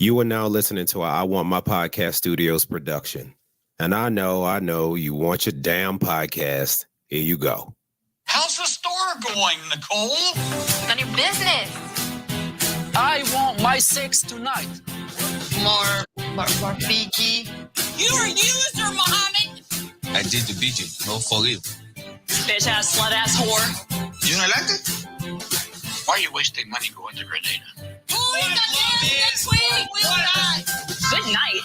You are now listening to a I Want My Podcast Studios production. And I know, you want your damn podcast. Here you go. How's the store going, Nicole? None of your business. I want my sex tonight. More Fiji. You're a user, Mohammed. I did the beating, no for you. Bitch ass, slut ass whore. You don't like it? Why are you wasting money going to Grenada? Good night.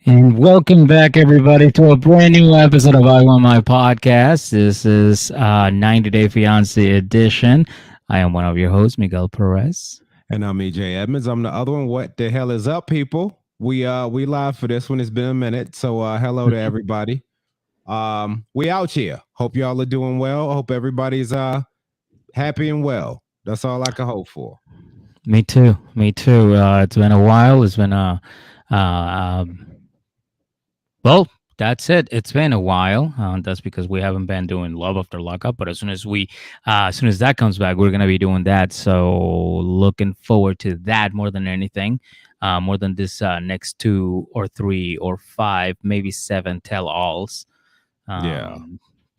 And welcome back, everybody, to a brand new episode of I Want My Podcast. This is 90 Day Fiancé edition. I am one of your hosts, Miguel Perez. And I'm EJ Edmonds. I'm the other one. What the hell is up, people? We live for this one. It's been a minute. So hello to everybody. We out here. Hope y'all are doing well. Hope everybody's happy and well. That's all I can hope for. Me too. It's been a while. It's been well, that's it. It's been a while. That's because we haven't been doing Love After Lockup. But as soon as that comes back, we're gonna be doing that. So looking forward to that more than anything, more than this next 2 or 3 or 5, maybe 7 tell-alls.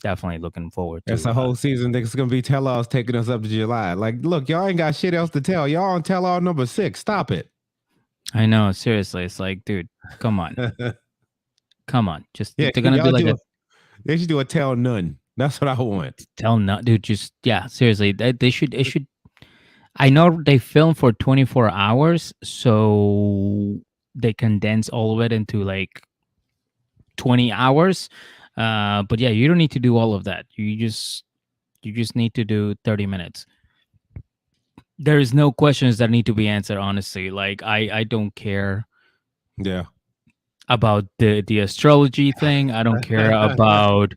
Definitely looking forward to. It's a whole season. It's gonna be tell-alls taking us up to July. Like, look, y'all ain't got shit else to tell. Y'all on tell-all number 6. Stop it. I know, seriously. It's like, dude, come on. Come on. Just Yeah, they're gonna be like they should do a tell none. That's what I want. tell none, dude. Just seriously. They should. It should. I know they film for 24 hours, so they condense all of it into like 20 hours. But yeah, you don't need to do all of that. You just need to do 30 minutes. There is no questions that need to be answered, honestly. Like I don't care Yeah. about the astrology thing. I don't care about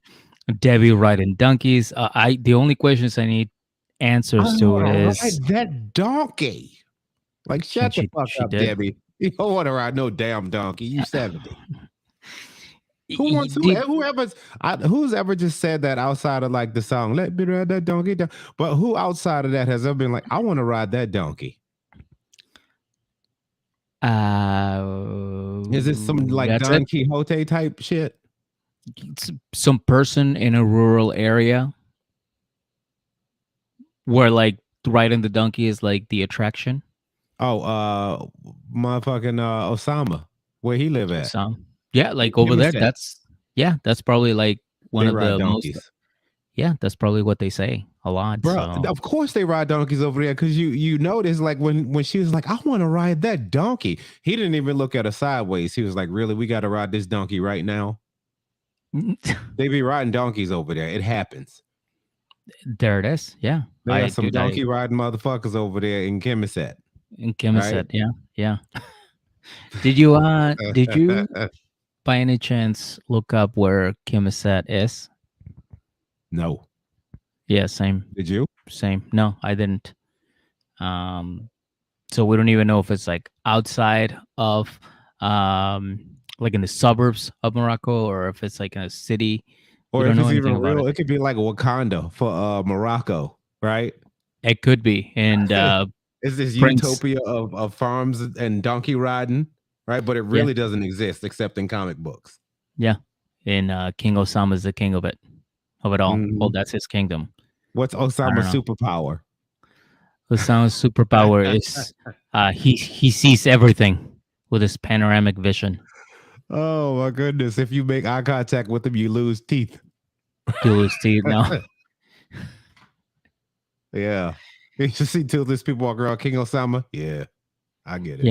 Debbie riding donkeys. The only questions I need answers to is ride that donkey. Like, shut the fuck up, did. Debbie. You don't want to ride no damn donkey. You 70. Who's ever just said that outside of like the song "Let Me Ride That Donkey"? But who outside of that has ever been like, I want to ride that donkey? Is it some like Don Quixote type shit? Some person in a rural area where like riding the donkey is like the attraction. Oh, motherfucking Osama, where he live at? Yeah, like over there. That's probably like one of the donkeys. That's probably what they say a lot. Bro, so. of course they ride donkeys over there because you notice like when she was like, I want to ride that donkey. He didn't even look at her sideways. He was like, really, we got to ride this donkey right now. They be riding donkeys over there. It happens. There it is. Yeah. They got some donkey riding motherfuckers over there in Chemisette. Right? Yeah. Did you by any chance look up where Chemisette is? No. Yeah, same. Did you? Same. No, I didn't. So we don't even know if it's like outside of like in the suburbs of Morocco or if it's like in a city. Or if it's even real, it could be like Wakanda for Morocco, right? It could be. And it's this utopia of farms and donkey riding, right? But it really doesn't exist except in comic books. Yeah. And King Osama is the king of it all. Mm-hmm. Well, that's his kingdom. What's Osama's superpower? Osama's superpower is he sees everything with his panoramic vision. Oh my goodness! If you make eye contact with him, you lose teeth. You lose teeth now. Yeah, you should see two of these people walk around King Osama. Yeah, I get it.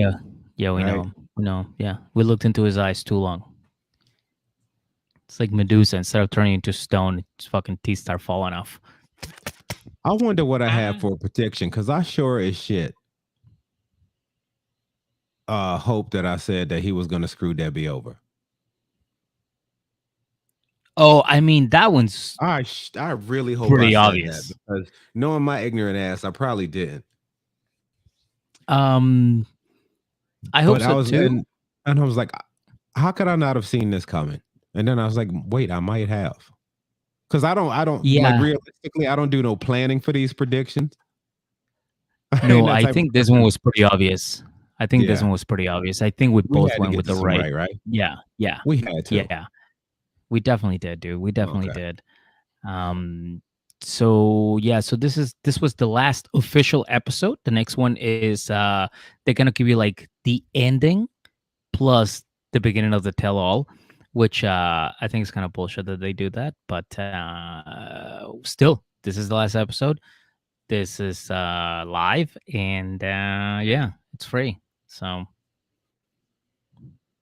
Yeah, we know him. No, yeah, we looked into his eyes too long. It's like Medusa. Instead of turning into stone, its fucking teeth start falling off. I wonder what I have for protection, because I sure as shit hope that I said that he was going to screw Debbie over. Oh, I mean, that one's I really hope pretty I obvious. That, because knowing my ignorant ass, I probably didn't. I hope so too. And I was like, how could I not have seen this coming? And then I was like, wait, I might have. Because I don't like realistically, I don't do no planning for these predictions. No, I think this one was pretty obvious. I think this Yeah. one was pretty obvious. I think we We both had to went get with the this one right. right? Yeah, We had to. yeah. We definitely did, dude. We definitely Okay. did. So yeah, so this was the last official episode. The next one is they're gonna give you like the ending plus the beginning of the tell all, which I think is kind of bullshit that they do that, but still, this is the last episode. This is live, and yeah, it's free. So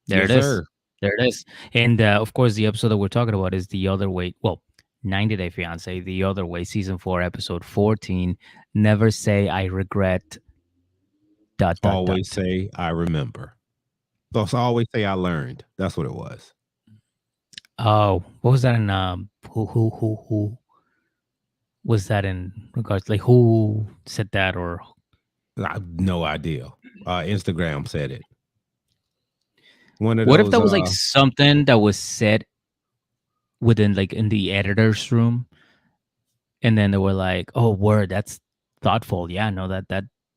there it Yes, is. sir. There it is. And of course, the episode that we're talking about is The Other Way. Well, 90 Day Fiance, The Other Way, season 4, episode 14. Never say I regret. ... Always say I remember. Thus always say I learned. That's what it was. Oh, what was that in? Who was that in regards? Like, who said that? Or I have no idea. Instagram said it. One of what if those. that was like something that was said within, like, in the editor's room, and then they were like, "Oh, word, that's thoughtful. Yeah, no,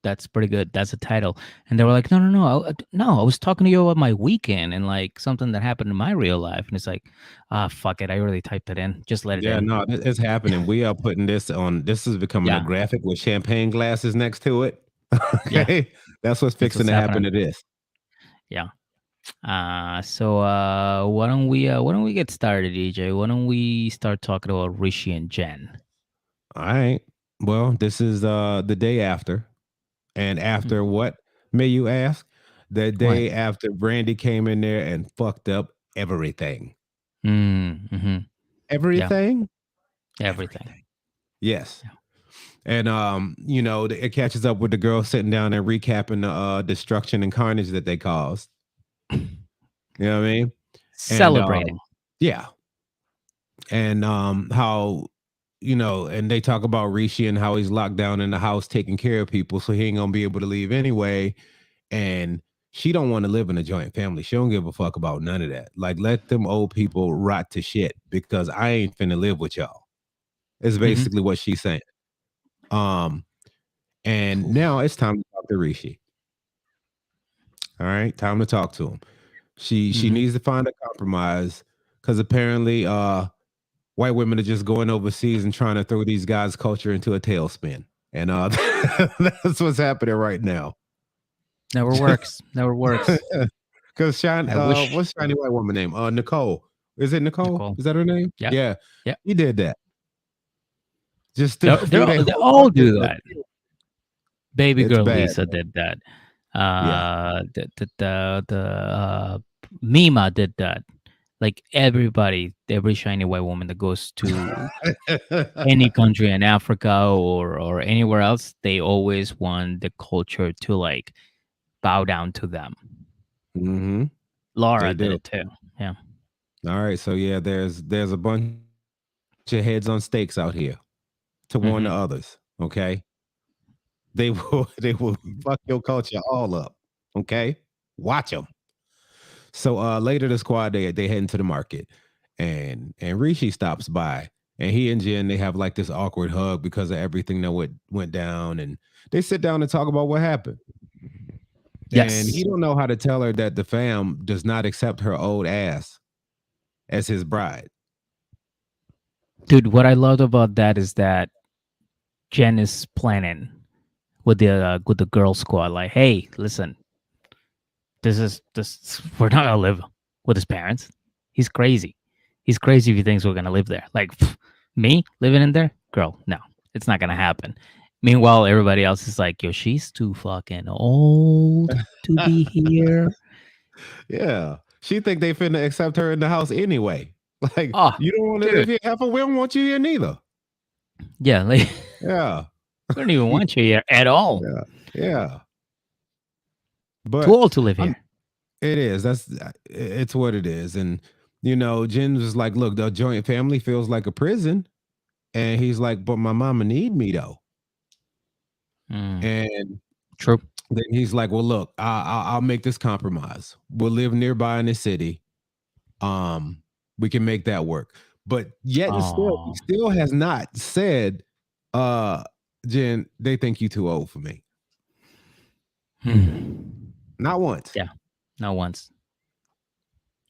that's pretty good. That's a title." And they were like, "No, I was talking to you about my weekend and like something that happened in my real life." And it's like, fuck it, I already typed it in. Just let it Yeah, in. no, it's happening. We are putting this on. This is becoming a Yeah, graphic with champagne glasses next to it. yeah, Okay, that's what's that's fixing what's to happen to happening. this. Yeah. So why don't we get started, EJ? Why don't we start talking about Rishi and Jen? All right. Well, this is the day after, and Mm. after what? May you ask? The What? day after Brandy came in there and fucked up everything. Mm-hmm. Yeah, Everything. everything. Everything. Yes. And it catches up with the girl sitting down and recapping the destruction and carnage that they caused. You know what I mean? And Celebrating. yeah. And how and they talk about Rishi and how he's locked down in the house taking care of people, so he ain't gonna be able to leave anyway. And she don't want to live in a joint family. She don't give a fuck about none of that. Like, let them old people rot to shit because I ain't finna live with y'all. Is Mhm. basically what she's saying. And now it's time to talk to Rishi. All right, time to talk to him. She Mhm. needs to find a compromise because apparently white women are just going overseas and trying to throw these guys' culture into a tailspin. And that's what's happening right now. Never works. Never works. Because I wish what's shiny white woman name? Nicole. Is it Nicole? Nicole. Is that her name? Yeah. Yeah. Yeah. He did that. Just They threw their they whole all culture do into that. Baby it's girl bad. Lisa did that. Yeah. The Mima did that. Like everybody, every shiny white woman that goes to any country in Africa or anywhere else, they always want the culture to like bow down to them. Mm-hmm. Laura They did do. it too. Yeah. All right. So yeah, there's a bunch of heads on stakes out here to warn the Mhm. others. Okay. They will fuck your culture all up. Okay. Watch them. So later the squad they head into the market and Rishi stops by and he and Jen they have like this awkward hug because of everything that went down and they sit down and talk about what happened. And he Yes. don't know how to tell her that the fam does not accept her old ass as his bride. Dude, what I loved about that is that Jen is planning with the girl squad. Like, hey, listen, this we're not gonna live with his parents. He's crazy. He's crazy if he thinks we're gonna live there. Like me living in there, girl, no, it's not gonna happen. Meanwhile, everybody else is like, yo, she's too fucking old to be here. Yeah. She think they finna accept her in the house anyway. Like, Oh, you don't want to live dude. here. Half of we don't want you here neither. Yeah, like Yeah. we don't even want you here at all. Yeah. Yeah. Too But old to live I'm here. it is. It's what it is. And Jen was like, look, the joint family feels like a prison. And he's like, but my mama need me though. Mm, And true. then he's like, well, look, I'll make this compromise. We'll live nearby in the city. We can make that work. But yet and still, he Oh. still has not said, Jen, they think you too old for me. Hmm. Not once. Yeah. Not once.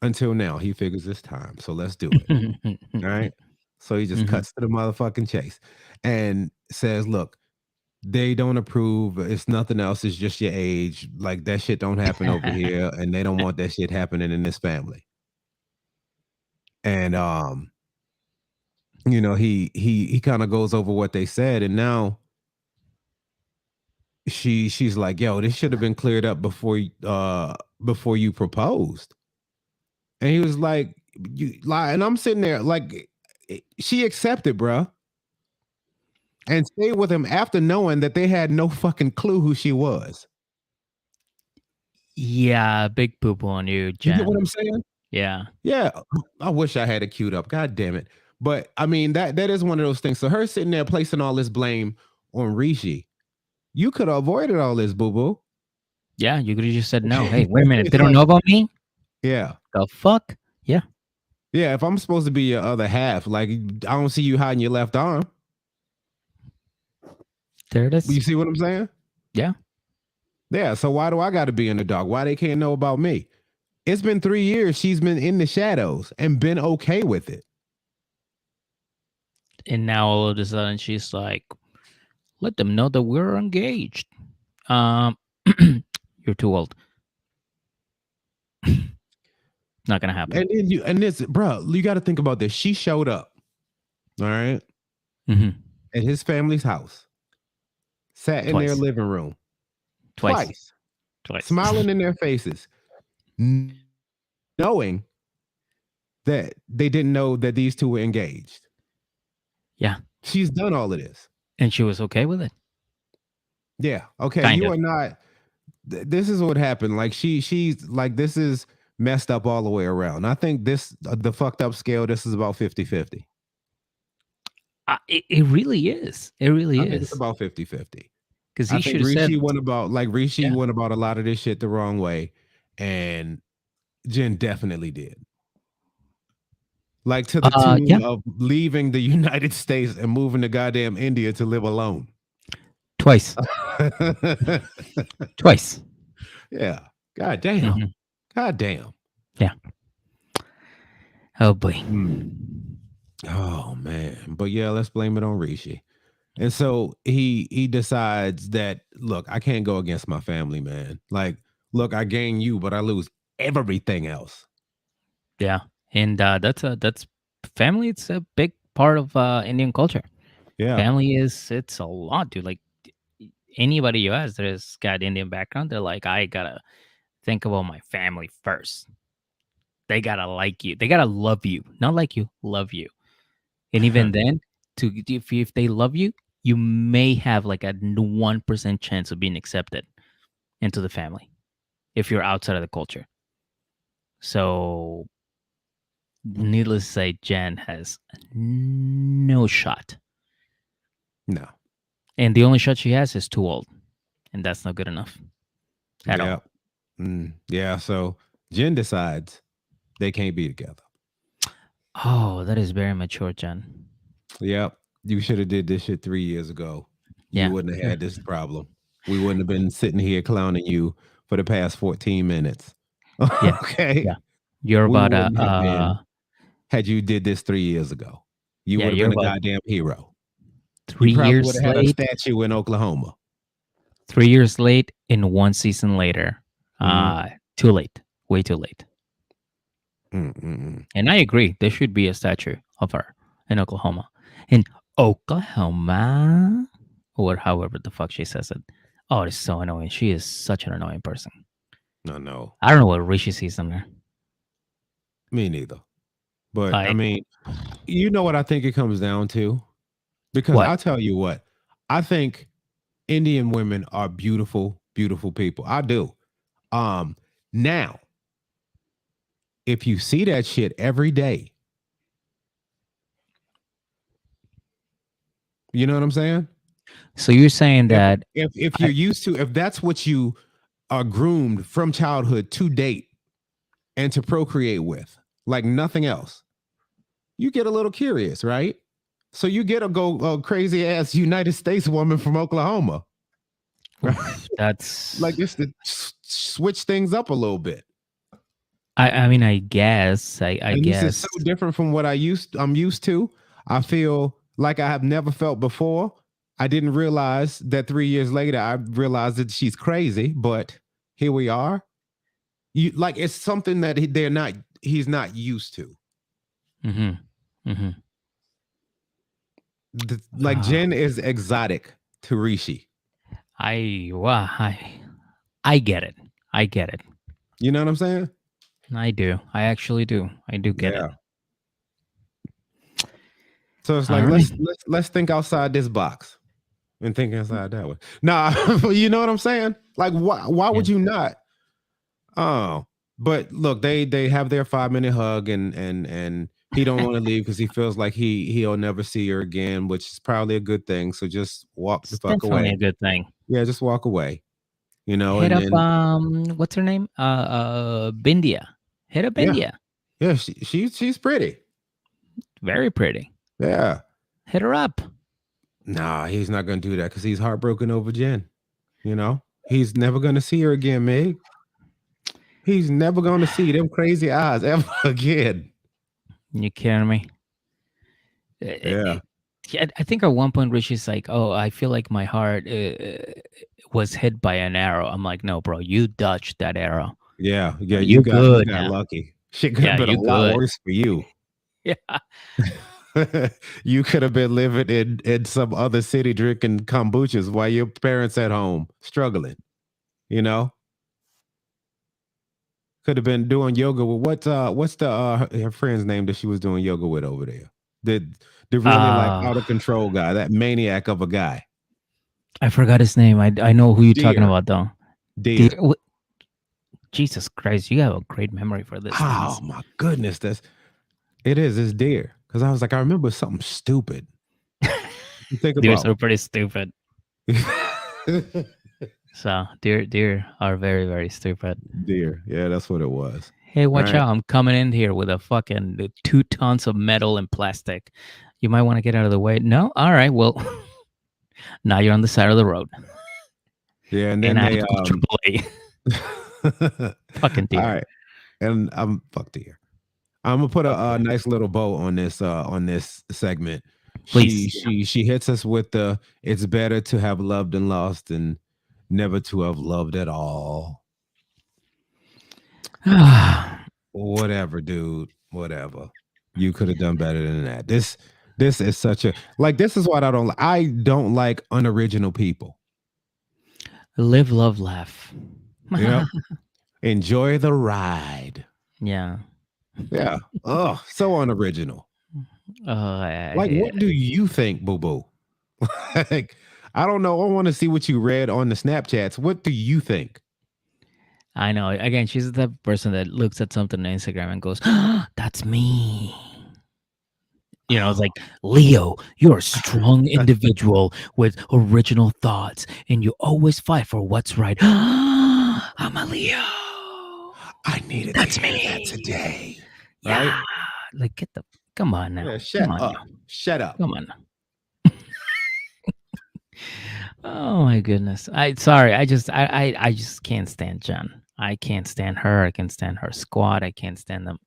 Until now, he figures it's time. So let's do it. All right. So he just cuts to the motherfucking chase and says, look, they don't approve. It's nothing else. It's just your age. Like that shit don't happen over here. And they don't want that shit happening in this family. And you know, he kind of goes over what they said, and now she's like, yo, this should have been cleared up before you proposed. And he was like, you lie. And I'm sitting there like, she accepted, bruh, and stayed with him after knowing that they had no fucking clue who she was. Yeah, big poop on you, Jen. You get what I'm saying? Yeah. Yeah. I wish I had it queued up. God damn it. But I mean, that is one of those things. So her sitting there placing all this blame on Rishi, you could have avoided all this, boo-boo. Yeah, you could have just said no. Hey, wait a minute. They don't know about me? Yeah. The fuck? Yeah. Yeah, if I'm supposed to be your other half, like I don't see you hiding your left arm. There it is. You see what I'm saying? Yeah. Yeah, so why do I got to be in the dark? Why they can't know about me? It's been 3 years she's been in the shadows and been okay with it. And now all of a sudden she's like, let them know that we're engaged. You're too old. Not gonna happen. And then you got to think about this. She showed up, all right, at his family's house, sat in their living room twice, smiling in their faces, knowing that they didn't know that these two were engaged. Yeah, she's done all of this, and she was okay with it. Yeah, okay. Kind of. Are not. This is what happened. Like she's like, this is messed up all the way around. I think the fucked up scale, this is about 50-50. It really is. It really is. Think it's about 50-50. Because he should have said Rishi went about a lot of this shit the wrong way, and Jen definitely did. Like to the tune of leaving the United States and moving to goddamn India to live alone. Twice. Twice. Yeah. God damn. God damn. Yeah. Oh boy. Oh man. But yeah, let's blame it on Rishi. And so he decides that, look, I can't go against my family, man. Like, look, I gain you, but I lose everything else. Yeah. And that's family. It's a big part of Indian culture. Yeah. Family it's a lot, dude. Like anybody you ask that has got Indian background, they're like, I gotta think about my family first. They gotta like you. They gotta love you. Not like you, love you. And even then, if they love you, you may have like a 1% chance of being accepted into the family if you're outside of the culture. So, needless to say, Jen has no shot. No. And the only shot she has is too old. And that's not good enough at all. Yeah, so Jen decides they can't be together. Oh, that is very mature, Jen. Yep. You should have did this shit 3 years ago. Yeah. You wouldn't have had this problem. We wouldn't have been sitting here clowning you for the past 14 minutes. Yeah. Okay. Yeah. You're about had you did this 3 years ago. You would have been a goddamn hero. 3 years would have had a late. statue in Oklahoma. 3 years late and 1 season later. Too late. Way too late. And I agree. There should be a statue of her in Oklahoma. In Oklahoma. Or however the fuck she says it. Oh, it's so annoying. She is such an annoying person. No. I don't know what Rishi sees in there. Me neither. But I mean, you know what I think it comes down to? Because I'll tell you what. I think Indian women are beautiful, beautiful people. I do. Now, if you see that shit every day, you know what I'm saying? So you're saying that if you're used to, if that's what you are groomed from childhood to date and to procreate with, like nothing else, you get a little curious, right? So you get a crazy ass United States woman from Oklahoma. That's like it's the switch things up a little bit. I mean, I guess. I And this is guess. so different from what I'm used to. I feel like I have never felt before. I didn't realize that 3 years later I realized that she's crazy, but here we are. You like it's something that he's not used to. Mm-hmm. Mm-hmm. Like Jen is exotic to Rishi. I get it. I get it. You know what I'm saying? I do. I actually do. I do get it. So it's All like right. let's think outside this box and think inside that way. Nah, you know what I'm saying? Like why would you not? Oh, but look, they have their 5-minute hug and he don't want to leave because he feels like he'll never see her again, which is probably a good thing. So just walk the It's fuck definitely away. a good thing. Yeah, just walk away. You know, Hit and up then what's her name? Bindia. Hit up Bindia. yeah, she's pretty. Very pretty. Yeah. Hit her up. Nah, he's not gonna do that because he's heartbroken over Jen. You know, he's never gonna see her again, Meg. He's never gonna see them crazy eyes ever again. You kidding me? Yeah. I think at one point Rishi's like, "Oh, I feel like my heart was hit by an arrow." I'm like, "No, bro, you dodged that arrow. Yeah, You you good got now. lucky. Shit could have Yeah, been a you lot good." worse for you. Yeah. You could have been living in some other city drinking kombuchas while your parents at home struggling. You know, could have been doing yoga with what's the her friend's name that she was doing yoga with over there. The really like out of control guy, that maniac of a guy. I forgot his name. I know who you're talking Deer. about though. Deer. Jesus Christ, you have a great memory for this. Oh my goodness, it's Deer. Because I was like, I remember something stupid. Think Deers about are pretty stupid. So deer are very, very stupid. Deer. Yeah, that's what it was. Hey, watch All right. out. I'm coming in here with a fucking 2 tons of metal and plastic. You might want to get out of the way. No? All right. Well, now you're on the side of the road. Yeah, and then I they have to go AAA. Fucking deer. All right. And I'm fuck Deer. I'm gonna put a nice little bow on this segment. Please. She hits us with the it's better to have loved and lost than never to have loved at all. Whatever, dude. Whatever. You could have done better than that. This is such a like this is what I don't like. I don't like unoriginal people. Live, love, laugh. Yep. Enjoy the ride. Yeah. Yeah. Oh, so unoriginal. Like, what do you think, Boo Boo? Like, I don't know. I want to see what you read on the Snapchats. What do you think? I know. Again, she's the type of person that looks at something on Instagram and goes, "That's me." You know, it's like, Leo, you're a strong individual with original thoughts, and you always fight for what's right. I'm a Leo. I needed That's to hear me. that today. Yeah. Right? Like, come on now. Yeah, shut Come on up. now. Shut up. Come on. Oh my goodness. I just can't stand Jen. I can't stand her. I can't stand her squad. I can't stand them.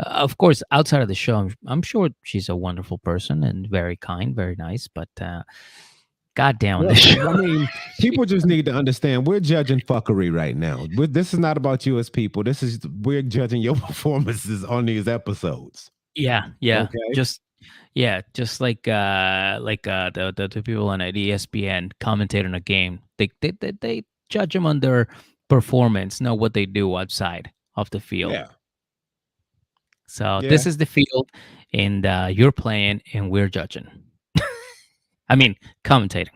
Of course, outside of the show, I'm sure she's a wonderful person and very kind, very nice. But goddamn, Well, I mean, people just need to understand we're judging fuckery right now. This is not about you as people. We're judging your performances on these episodes. yeah, Okay. just like the people on ESPN commentate on a game. They judge them on their performance, not what they do outside of the field. Yeah. So Yeah. this is the field, and you're playing, and we're judging. I mean, commentating.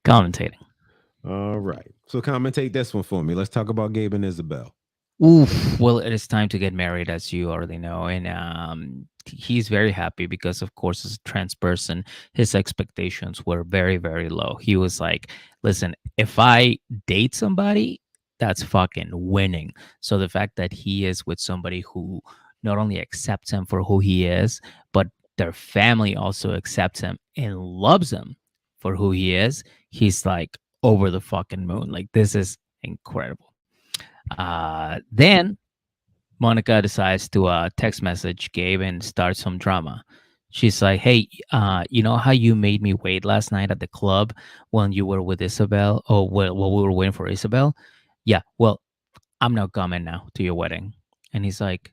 Commentating. All right. So commentate this one for me. Let's talk about Gabe and Isabel. Oof. Well, it is time to get married, as you already know, and he's very happy because, of course, as a trans person, his expectations were very, very low. He was like, "Listen, if I date somebody, that's fucking winning." So the fact that he is with somebody who not only accepts him for who he is, but their family also accepts him and loves him for who he is, he's like, over the fucking moon. Like, this is incredible. Then Monica decides to text message Gabe and start some drama. She's like, "Hey, you know how you made me wait last night at the club when you were with Isabel, or while we were waiting for Isabel? Yeah, well, I'm not coming now to your wedding." And he's like,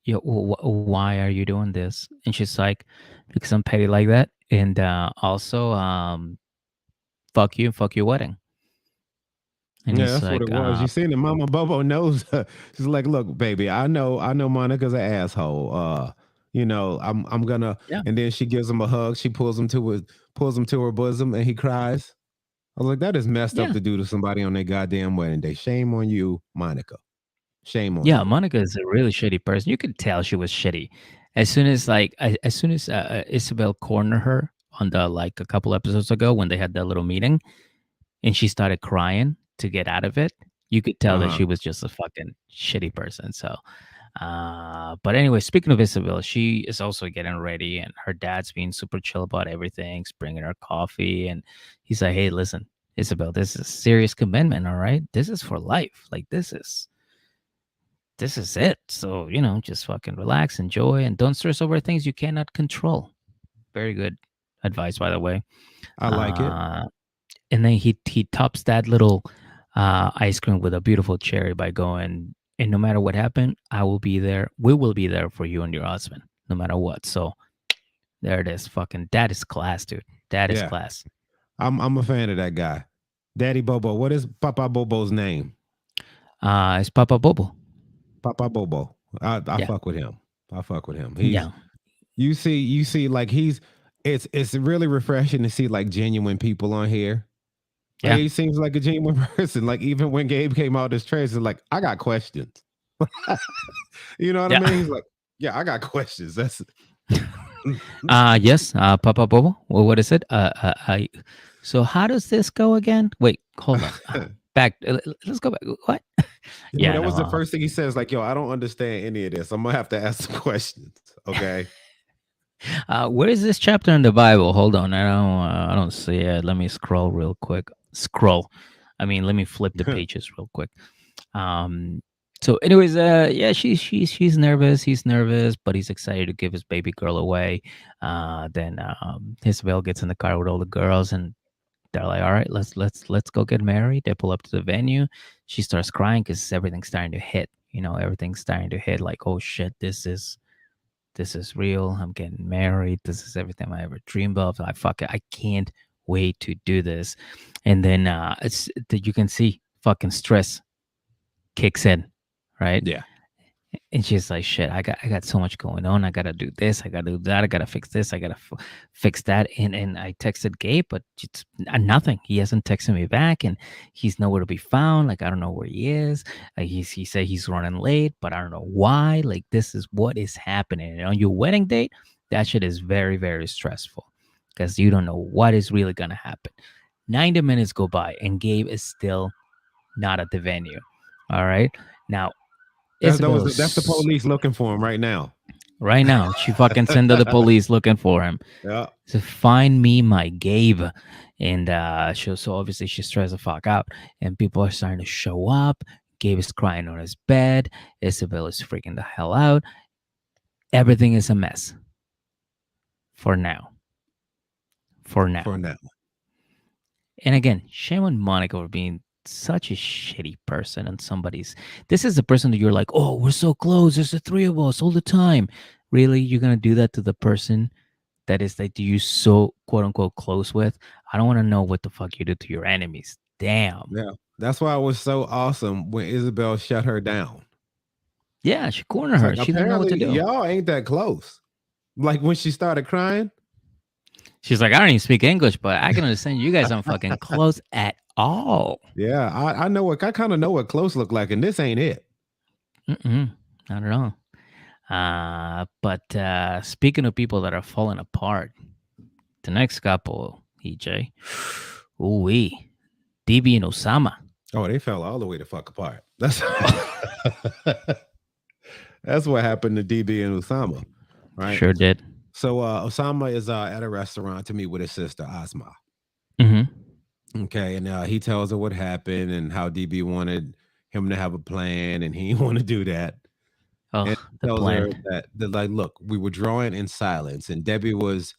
"Yo, why are you doing this?" And she's like, "Because I'm petty like that, and also, fuck you, fuck your wedding." And Yeah, he's that's what like, it was. You seen it, Mama Bobo knows. She's like, look, baby, I know Monica's an asshole. I'm gonna. "Yeah, And then she gives him a hug. She pulls him to her bosom, and he cries. I was like, that is messed up yeah, to do to somebody on their goddamn wedding day. Shame on you, Monica. Shame on yeah." you. Monica is a really shitty person. You could tell she was shitty as soon as Isabel cornered her on the like a couple episodes ago when they had that little meeting, and she started crying to get out of it. You could tell that Uh-huh. she was just a fucking shitty person. So, but anyway, speaking of Isabel, she is also getting ready, and her dad's being super chill about everything. He's bringing her coffee, and he's like, "Hey, listen, Isabel, this is serious commitment. All right, this is for life. Like this is it. So just fucking relax, enjoy, and don't stress over things you cannot control." Very good advice, by the way. I like it. And then he tops that little ice cream with a beautiful cherry by going, "And no matter what happened, I will be there. We will be there for you and your husband, no matter what." So there it is. Fucking that is class, dude. That is Yeah. class. I'm a fan of that guy. Daddy Bobo. What is Papa Bobo's name? It's Papa Bobo. Papa Bobo. I Yeah, fuck with him. I fuck with him. yeah, You see like it's really refreshing to see like genuine people on here. Like, yeah, he seems like a genuine person. Like even when Gabe came out as trades, it's like, I got questions. You know what I yeah. mean? He's like, yeah, I got questions. That's Yes, Papa Bobo. Well, what is it? So how does this go again? Wait, hold on. Back. Let's go back. What? Well, Yeah, that no. was the first thing he says, like, yo, I don't understand any of this. I'm gonna have to ask some questions. Okay. Where is this chapter in the Bible? Hold on, I don't see it. Let me scroll real quick. Scroll. I mean, let me flip the pages real quick. So, anyways, yeah, she's nervous. He's nervous, but he's excited to give his baby girl away. Then Isabel gets in the car with all the girls, and they're like, "All right, let's go get married." They pull up to the venue. She starts crying because everything's starting to hit. Everything's starting to hit. Like, oh shit, this is real. I'm getting married. This is everything I ever dreamed of. I can't wait to do this. And then it's that you can see fucking stress kicks in, right? Yeah. And she's like, "Shit, I got so much going on. I gotta do this. I gotta do that. I gotta fix this. I gotta fix that." And I texted Gabe, but it's nothing. He hasn't texted me back, and he's nowhere to be found. Like, I don't know where he is. He said he's running late, but I don't know why. Like, this is what is happening. And on your wedding date, that shit is very, very stressful because you don't know what is really gonna happen. 90 minutes go by, and Gabe is still not at the venue. All right, now. That's Isabel that's the is police looking for him right now. right now. She fucking sent to the police looking for him. Yeah. So find me my Gabe. And so obviously she's stressed the fuck out. And people are starting to show up. Gabe is crying on his bed. Isabel is freaking the hell out. Everything is a mess. For now. For now. And again, shame on Monica for being such a shitty person and this is the person that you're like, "Oh, we're so close, there's the three of us all the time." Really, you're gonna do that to the person that you so quote unquote close with? I don't want to know what the fuck you do to your enemies. Damn. Yeah. That's why it was so awesome when Isabel shut her down. Yeah, she cornered It's her. like, She didn't know what to apparently do. y'all ain't that close. Like when she started crying. She's like, "I don't even speak English, but I can understand you guys aren't fucking close at all." Yeah, I know I kind of know what close look like, and this ain't it. Not at all. But speaking of people that are falling apart, the next couple, EJ, ooh-wee, DB and Osama. Oh, they fell all the way the fuck apart. That's that's what happened to DB and Osama, right? Sure did. So Osama is at a restaurant to meet with his sister Asma. Mm-hmm. Okay, and he tells her what happened and how DB wanted him to have a plan, and he didn't want to do that. Oh, And the tells her plan. that like, look, we were drawing in silence, and Debbie was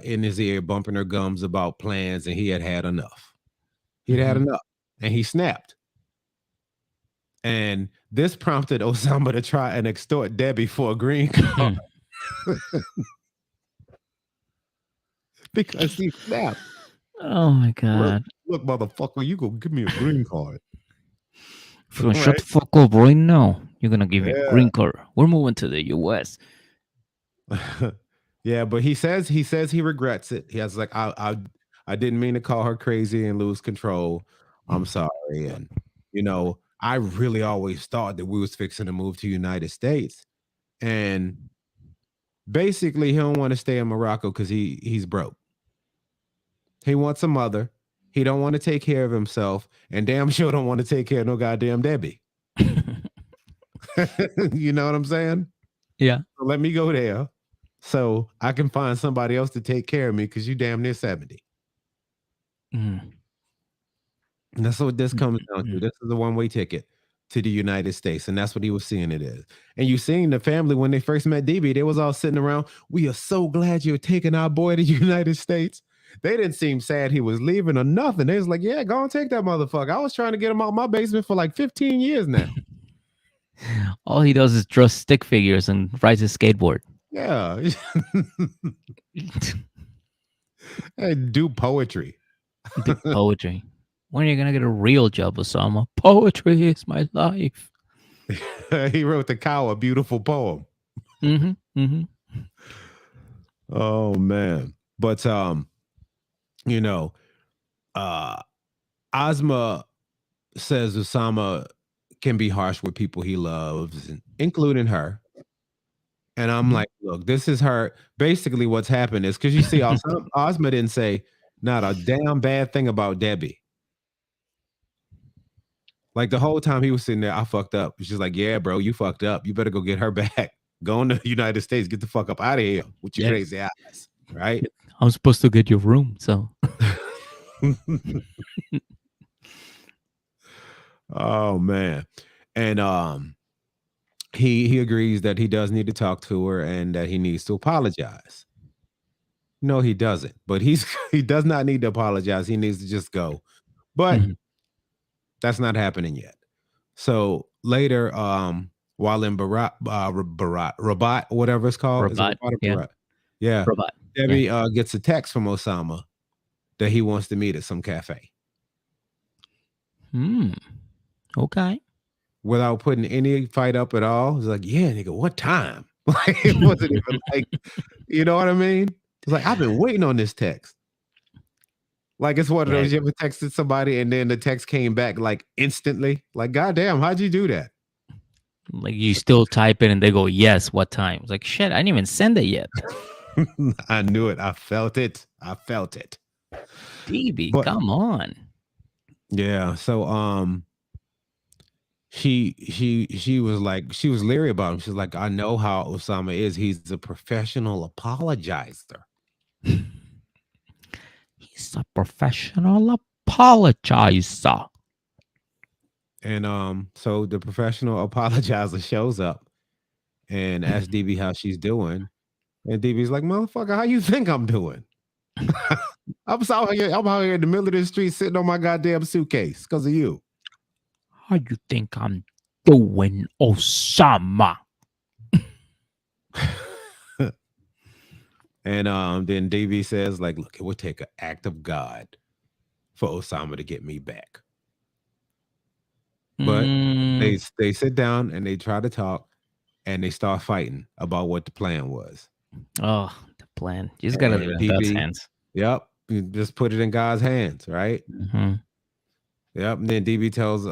in his ear, bumping her gums about plans, and he had had enough. He'd had Mhm. enough, and he snapped. And this prompted Osama to try and extort Debbie for a green card because he snapped. Oh my Look, god. look, motherfucker, you go give me a green card. If you're gonna shut Right? the fuck up right now, you're gonna give me a Yeah. green card. We're moving to the US. Yeah, but he says he regrets it. He has like, I didn't mean to call her crazy and lose control. I'm sorry. And I really always thought that we was fixing to move to United States. And basically he don't want to stay in Morocco because he's broke. He wants a mother. He don't want to take care of himself, and damn sure don't want to take care of no goddamn Debbie. You know what I'm saying? Yeah. So let me go there so I can find somebody else to take care of me because you damn near 70. Mm. And that's what this comes down to. Mm. This is a one-way ticket to the United States, and that's what he was seeing it as. And you seen the family when they first met DB, they was all sitting around. We are so glad you're taking our boy to the United States. They didn't seem sad he was leaving or nothing. They was like, yeah, go and take that motherfucker. I was trying to get him out my basement for like 15 years now. All he does is draw stick figures and rides a skateboard. Yeah. And do poetry. Do poetry. When are you gonna get a real job, Osama? Poetry is my life. He wrote the cow a beautiful poem. Mm-hmm. Mm-hmm. Oh man. But Ozma says Osama can be harsh with people he loves, including her. And I'm like, look, this is her. Basically, what's happened is because you see, Ozma didn't say not a damn bad thing about Debbie. Like the whole time he was sitting there, I fucked up. She's like, yeah, bro, you fucked up. You better go get her back. Go in the United States, get the fuck up out of here with your crazy ass. Right? I'm supposed to get your room, so. Oh man. And he agrees that he does need to talk to her and that he needs to apologize. No, he doesn't. But he does not need to apologize. He needs to just go. But that's not happening yet. So later, while in Rabat, whatever it's called, Rabat, yeah. Rabat. Debbie gets a text from Osama that he wants to meet at some cafe. Okay. Without putting any fight up at all. It's like, yeah, nigga, what time? Like, it wasn't even like, you know what I mean? It's like, I've been waiting on this text. Like, it's one of those, you ever texted somebody and then the text came back like instantly? Like, goddamn, how'd you do that? Like, you still type it and they go, yes, what time? It's like, shit, I didn't even send it yet. I knew it. I felt it. DB, come on. Yeah. So, she was like, she was leery about him. She's like, I know how Osama is. He's a professional apologizer. He's a professional apologizer. And so the professional apologizer shows up and asks DB how she's doing. And DB's like, motherfucker, how you think I'm doing? I'm out here in the middle of the street sitting on my goddamn suitcase because of you. How you think I'm doing, Osama? And then DB says, like, look, it would take an act of God for Osama to get me back. But they sit down and they try to talk and they start fighting about what the plan was. Oh, the plan. You just gotta leave it in God's hands. Yep. You just put it in God's hands, right? Mm-hmm. Yep. And then DB tells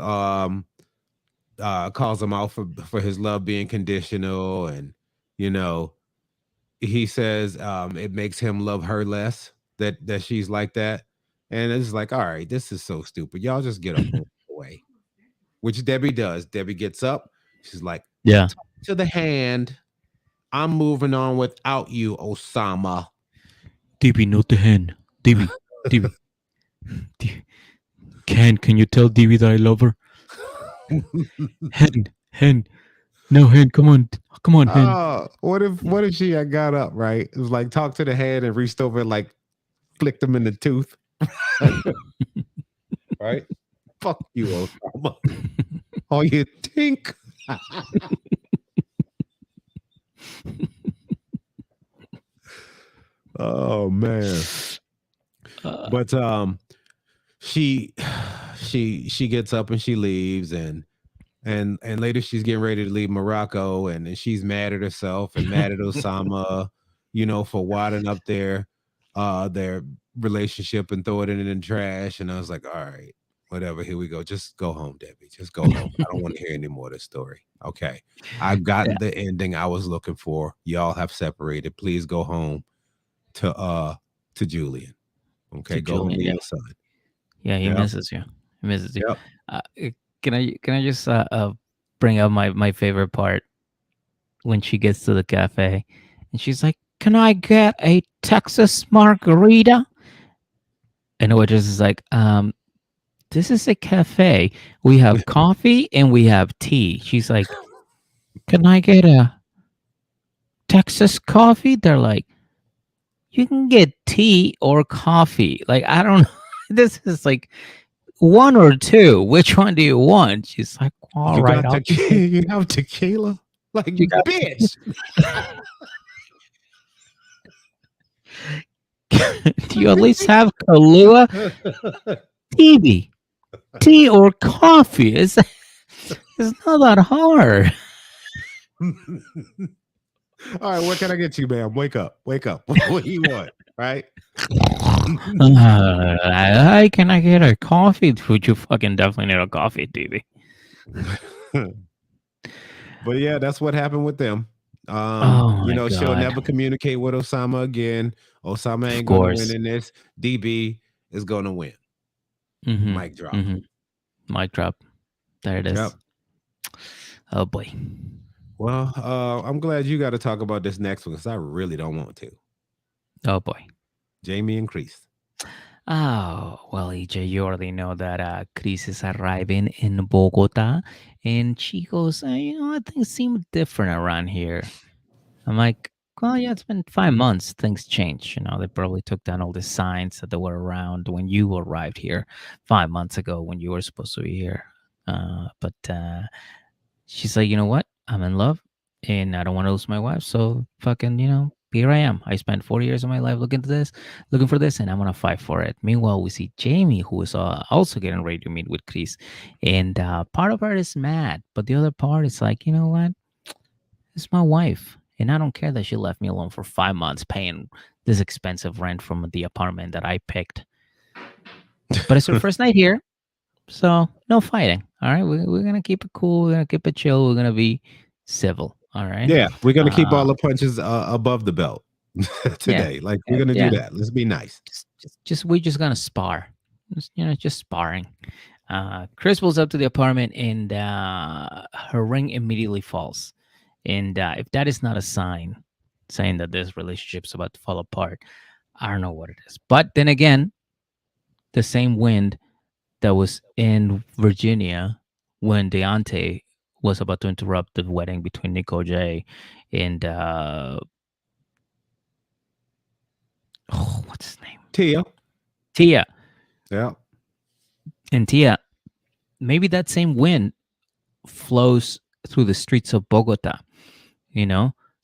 calls him out for his love being conditional, and he says it makes him love her less that she's like that. And it's like, all right, this is so stupid. Y'all just get up away. Which Debbie does. Debbie gets up. She's like, yeah, to the hand. I'm moving on without you, Osama. DB, not the hand. DB. Can you tell Dee that I love her? Hen. No, Hen, come on, Hen. What if she had got up, right? It was like talk to the head and reached over and like flicked him in the tooth. Right? Fuck you, Osama. Oh, you think? Oh man. But she gets up and she leaves and later she's getting ready to leave Morocco and then she's mad at herself and mad at Osama, for wadding up their relationship and throw it in the trash. And I was like, all right, whatever, here we go. Just go home, Debbie. Just go home. I don't want to hear any more of this story. Okay. I've gotten the ending I was looking for. Y'all have separated. Please go home to Julian. Okay, go home to your son. Yeah, he Yep. misses you. He misses you. Yep. Can I just bring up my favorite part when she gets to the cafe and she's like, "Can I get a Texas margarita?" And the waitress is like, "This is a cafe. We have coffee and we have tea." She's like, "Can I get a Texas coffee?" They're like, "You can get tea or coffee." Like, I don't know. This is like one or two. Which one do you want? She's like, "All right, I'll You have tequila? Like, You got- bitch. do you at least have Kahlua? TV, tea or coffee? It's not that hard. All right, what can I get you, ma'am? Wake up. What do you want? Right? Hi, can I get a coffee? Would you fucking definitely need a coffee, TV? But yeah, that's what happened with them. Oh my She'll God. never communicate with Osama again. Osama ain't Of gonna course. win in this. DB is gonna win. Mhm, Mic drop. mhm. Mic drop. There it is. Yep. Oh boy. Well, I'm glad you got to talk about this next one because I really don't want to. Oh boy. Jamie and Crease. Oh, well, EJ, you already know that Chris is arriving in Bogota, and she goes, things seem different around here. I'm like, well, yeah, it's been 5 months. Things change. They probably took down all the signs that they were around when you arrived here 5 months ago when you were supposed to be here. But she's like, you know what? I'm in love, and I don't want to lose my wife. So fucking, here I am. I spent 4 years of my life looking for this, and I'm gonna fight for it. Meanwhile, we see Jamie, who is also getting ready to meet with Chris, and part of her is mad, but the other part is like, you know what? It's my wife, and I don't care that she left me alone for 5 months paying this expensive rent from the apartment that I picked. But it's her first night here, so no fighting. All right, we're gonna keep it cool. We're gonna keep it chill. We're gonna be civil. All right. Yeah, we're gonna keep all the punches above the belt today. Like we're gonna do that. Let's be nice. We're just gonna spar. Just sparring. Chris pulls up to the apartment and her ring immediately falls. And if that is not a sign saying that this relationship's about to fall apart, I don't know what it is. But then again, the same wind that was in Virginia when Deontay was about to interrupt the wedding between Nico J and what's his name? Tia. Yeah. And Tia, maybe that same wind flows through the streets of Bogota.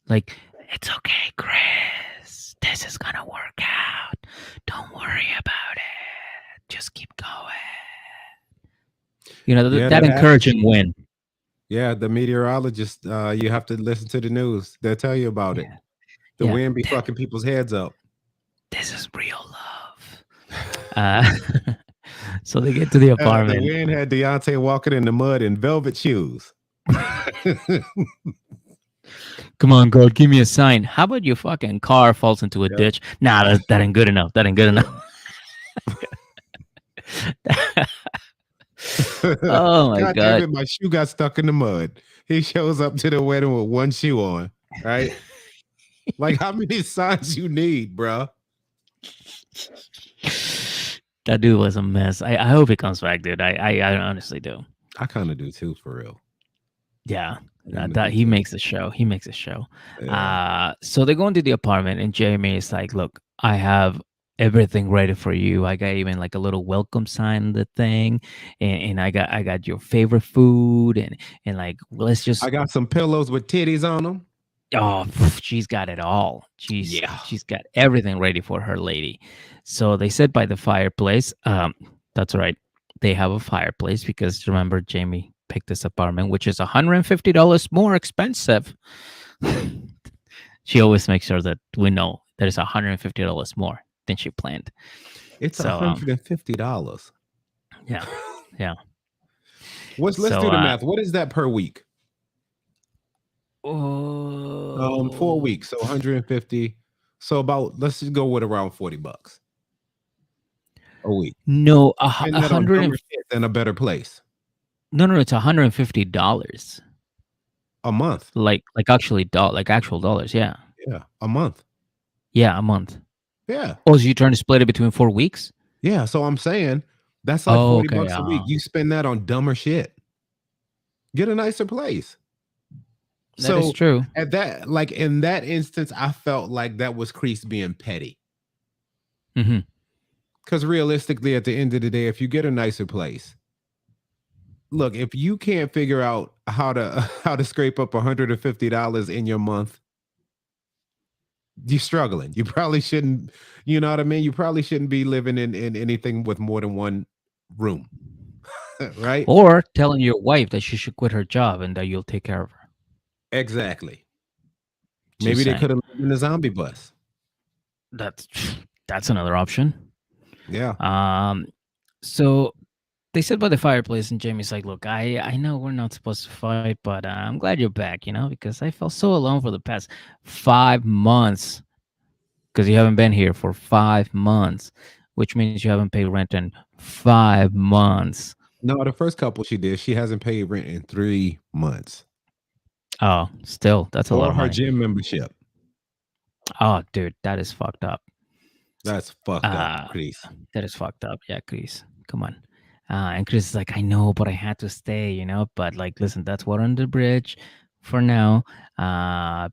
Like, it's okay, Chris. This is gonna work out. Don't worry about it. Just keep going. That encouraging wind. Yeah, the meteorologist, you have to listen to the news. They'll tell you about it. The wind be fucking people's heads up. This is real love. So they get to the apartment. The wind had Deontay walking in the mud in velvet shoes. Come on, girl, give me a sign. How about your fucking car falls into a ditch? Nah, that ain't good enough. That ain't good enough. Oh my God. Damn it, my shoe got stuck in the mud. He shows up to the wedding with one shoe on, right? Like, how many signs you need, bro? That dude was a mess. I hope he comes back, dude. I honestly do. I kind of do too, for real. Yeah, I kind of that do he too. makes a show. He makes a show. Yeah. So they go into the apartment, and Jamie is like, "Look, I have everything ready for you. I got even like a little welcome sign on the thing, and I got your favorite food, and like let's I just." got some pillows with titties on them. Oh, she's got it all. She's Yeah. she's got everything ready for her lady. So they sit by the fireplace. That's right. They have a fireplace because remember Jamie picked this apartment, which is $150 more expensive. She always makes sure that we know that it's $150 more than she planned. It's So $150. yeah, yeah. Let's So do the math. What is that per week? 4 oh weeks, so 150. So about let's just go with around $40 a week. no, Spend a that on hundred dumber and shit than a better place. no, it's $150. A month. Like actually like actual dollars. Yeah. Yeah, a month. Yeah, a month. Yeah. Oh, so you're trying to split it between 4 weeks? Yeah. So I'm saying that's like Oh, 40 okay. bucks a week. You spend that on dumber shit. Get a nicer place. That is So true. at that, like in that instance, I felt like that was Crease being petty. Hmm. Because realistically, at the end of the day, if you get a nicer place, look, if you can't figure out how to how to scrape up $150 in your month, you're struggling. You probably shouldn't, you know what I mean? You probably shouldn't be living in anything with more than one room. Right? Or telling your wife that she should quit her job and that you'll take care of her. Exactly. Just Maybe they saying. could have lived in a zombie bus. That's that's another option. Yeah. So they sit by the fireplace and Jamie's like, "Look, I know we're not supposed to fight, but I'm glad you're back, because I felt so alone for the past 5 months because you haven't been here for 5 months, which means you haven't paid rent in 5 months." No, the first couple she did, she hasn't paid rent in 3 months. Oh, still, that's a lot Or of her money. gym membership. Oh, dude, that is fucked up. That's fucked up, Uh, Chris. that is fucked up. Yeah, Chris, come on. And Chris is like, I know, but I had to stay, But like, listen, that's water under the bridge for now.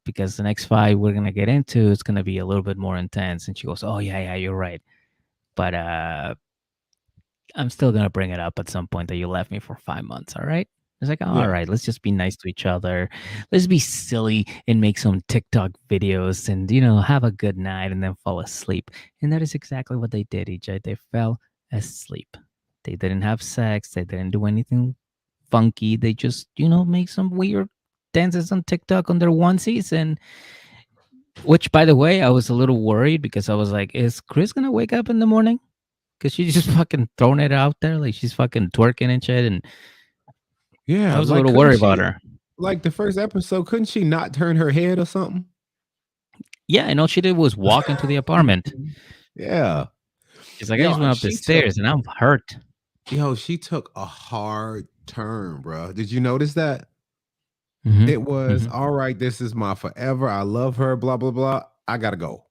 Because the next fight we're gonna get into is gonna be a little bit more intense. And she goes, oh yeah, you're right. But I'm still gonna bring it up at some point that you left me for 5 months. All right. It's like, all Yeah. right, let's just be nice to each other. Let's be silly and make some TikTok videos and, have a good night and then fall asleep. And that is exactly what they did, EJ. They fell asleep. They didn't have sex. They didn't do anything funky. They just, make some weird dances on TikTok on their onesies. And which, by the way, I was a little worried because I was like, is Chris going to wake up in the morning? Because she's just fucking throwing it out there. Like she's fucking twerking and shit. And Yeah. I was a Like, little couldn't worried she, about her. like the first episode, couldn't she not turn her head or something? Yeah, and all she did was walk into the apartment. Yeah. She's like, I Yo, just went up the stairs and I'm hurt. she took a hard turn, bro. Did you notice that? Mhm, It was mhm. all right. This is my forever. I love her. Blah blah blah. I gotta go.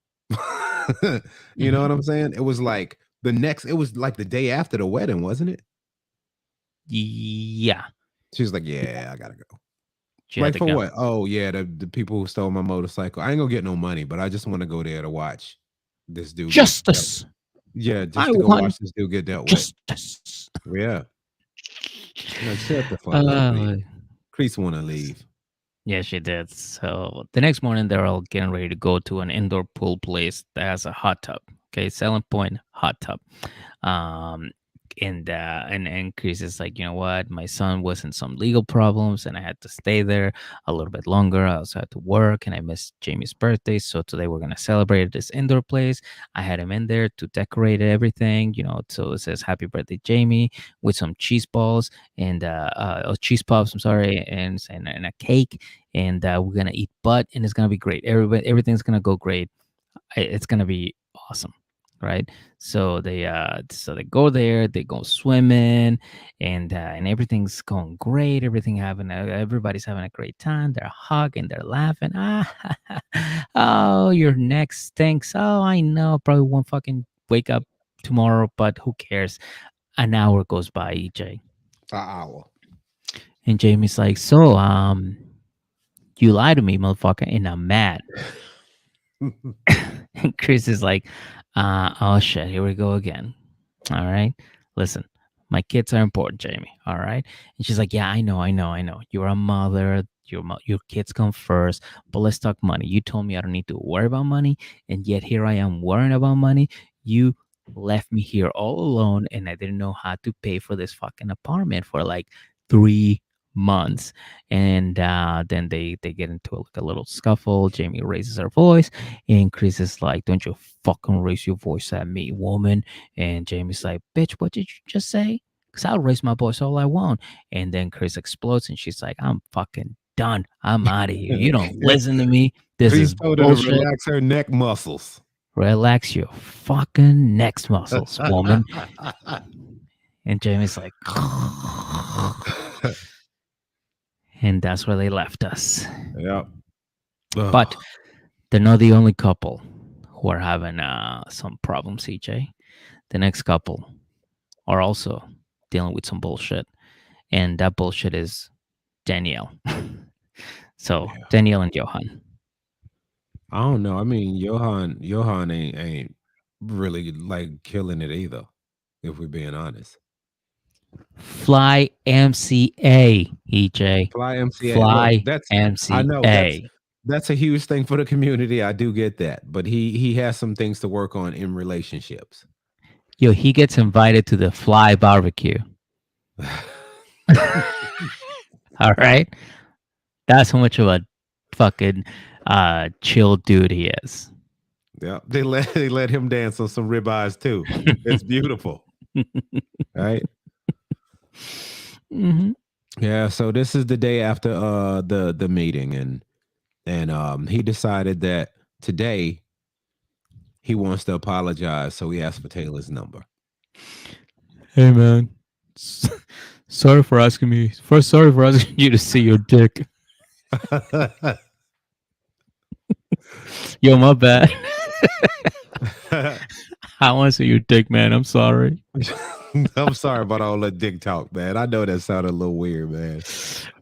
You know Mhm. what I'm saying? It was like it was like the day after the wedding, wasn't it? Yeah, She was like, "Yeah, I gotta go." she had Like to for go. what? Oh yeah, the people who stole my motorcycle. I ain't gonna get no money, but I just want to go there to watch this dude get dealt. Justice. Yeah, I just to go want watch this dude get dealt with. justice. Yeah. Like, shut the fuck up, Uh, Crease. Crease want to leave. yeah, she did. So the next morning, they're all getting ready to go to an indoor pool place that has a hot tub. Okay, selling point hot tub. Um, and Chris is like, you know what? My son was in some legal problems, and I had to stay there a little bit longer. I also had to work, and I missed Jamie's birthday. So today we're gonna celebrate at this indoor place. I had him in there to decorate everything, So it says "Happy Birthday, Jamie" with some cheese balls and cheese puffs. I'm sorry, and a cake, and we're gonna eat butt, and it's gonna be great. Everything's gonna go great. It's gonna be awesome, right? So they go there, they go swimming, and everything's going great. Everybody's having a great time. They're hugging, they're laughing. Oh, your neck stinks. Oh, I know. Probably won't fucking wake up tomorrow, but who cares? An hour goes by, EJ. An hour. And Jamie's like, so, you lied to me, motherfucker, and I'm mad. And Chris is like, oh shit, here we go again. All right. Listen, my kids are important, Jamie. All right. And she's like, yeah, I know. You're a mother. Your kids come first. But let's talk money. You told me I don't need to worry about money. And yet here I am worrying about money. You left me here all alone and I didn't know how to pay for this fucking apartment for like 3 months. And then they get into like a little scuffle. Jamie raises her voice and Chris is like, don't you fucking raise your voice at me, woman. And Jamie's like, bitch, what did you just say? Because I'll raise my voice all I want. And then Chris explodes and she's like, I'm fucking done. I'm out of here. You don't listen to me. This He's is told her to bullshit. relax her neck muscles. Relax your fucking neck muscles, woman. And Jamie's like, and that's where they left us. Yep. But they're not the only couple who are having some problems, CJ. The next couple are also dealing with some bullshit. And that bullshit is Danielle. So Danielle and Johan. I don't know. I mean, Johan ain't really like killing it either, if we're being honest. Fly MCA, EJ. Fly MCA. Fly Look, that's MCA. I know that's a huge thing for the community. I do get that, but he has some things to work on in relationships. Yo, he gets invited to the Fly barbecue. All right, that's how much of a fucking chill dude he is. Yeah, they let him dance on some ribeyes too. It's beautiful, right? Mm-hmm. Yeah. So this is the day after the meeting, and he decided that today he wants to apologize. So he asked for Taylor's number. Hey man, sorry for asking me. Sorry for asking you to see your dick. Yo, my bad. I want to see your dick, man. I'm sorry. I'm sorry about all that dick talk, man. I know that sounded a little weird, man.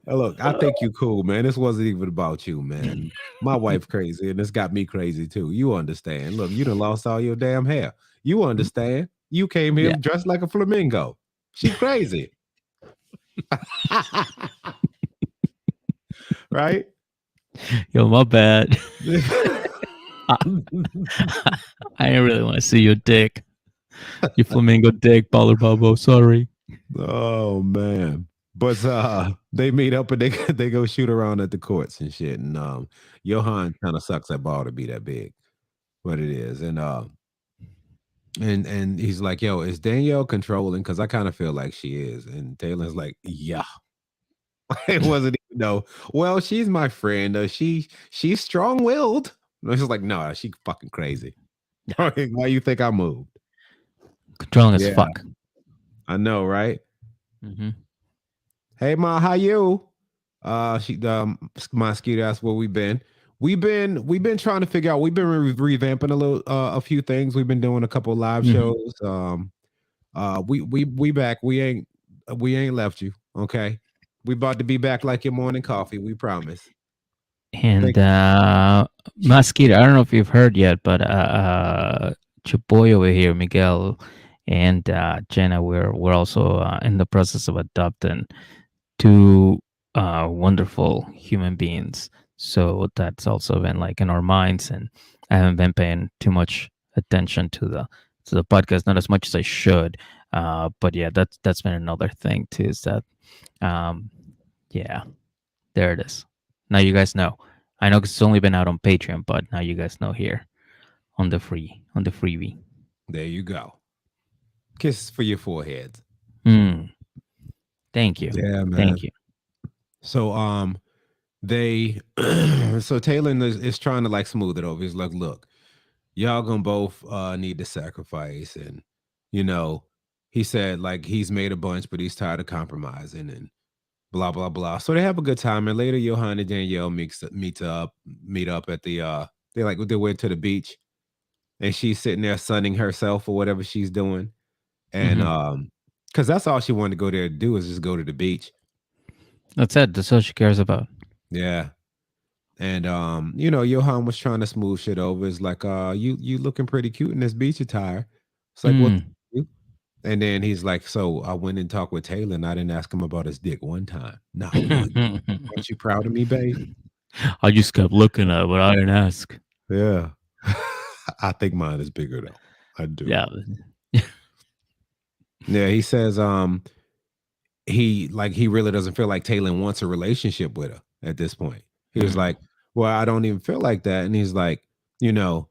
Look, I think you cool, man. This wasn't even about you, man. My wife crazy, and this got me crazy too. You understand? Look, you done lost all your damn hair. You understand? You came here dressed like a flamingo. She crazy, right? Yo, my bad. I didn't really want to see your dick. Your flamingo dick, baller bubble. Sorry. Oh man. But they meet up and they go shoot around at the courts and shit. And Johan kind of sucks that ball to be that big. But it is. And he's like, yo, is Danielle controlling? Because I kind of feel like she is. And Taylor's like, yeah. It wasn't even well, she's my friend. She's strong-willed. And I was like, no, she fucking crazy. Why you think I moved? Controlling as fuck. I know, right? Mm-hmm. Hey ma, how you? She Mosquito asked where we've been. We've been trying to figure out. We've been revamping a few things. We've been doing a couple live shows. We back. We ain't left you. Okay, we about to be back like your morning coffee. We promise. And Mosquito, I don't know if you've heard yet, but your boy over here, Miguel, and Jenna, we're also in the process of adopting 2 wonderful human beings. So that's also been like in our minds, and I haven't been paying too much attention to the podcast, not as much as I should. But yeah, that's been another thing too. Is that yeah, there it is. Now you guys know. I know it's only been out on Patreon, but now you guys know here on the freebie. There you go. Kisses for your foreheads. Thank you. Yeah, man. Thank you. So they so Taylor is trying to like smooth it over. He's like, look, y'all gonna both need to sacrifice, and he said like he's made a bunch, but he's tired of compromising and blah blah blah. So they have a good time, and later Johan and Danielle meet up at the they went to the beach, and she's sitting there sunning herself or whatever she's doing. And Mhm. because that's all she wanted to go there to do is just go to the beach. That's it. That's all she cares about. Yeah. And Johan was trying to smooth shit over. It's like, you looking pretty cute in this beach attire. It's like, well, thank Mm. you. And then he's like, so I went and talked with Taylor and I didn't ask him about his dick one time. Not one. Aren't you proud of me, babe? I just kept looking at it, but I didn't ask. Yeah. I think mine is bigger though. I do. Yeah. Yeah, he says he really doesn't feel like Taylor wants a relationship with her at this point. He was Mm. like, well, I don't even feel like that. And he's like, you know,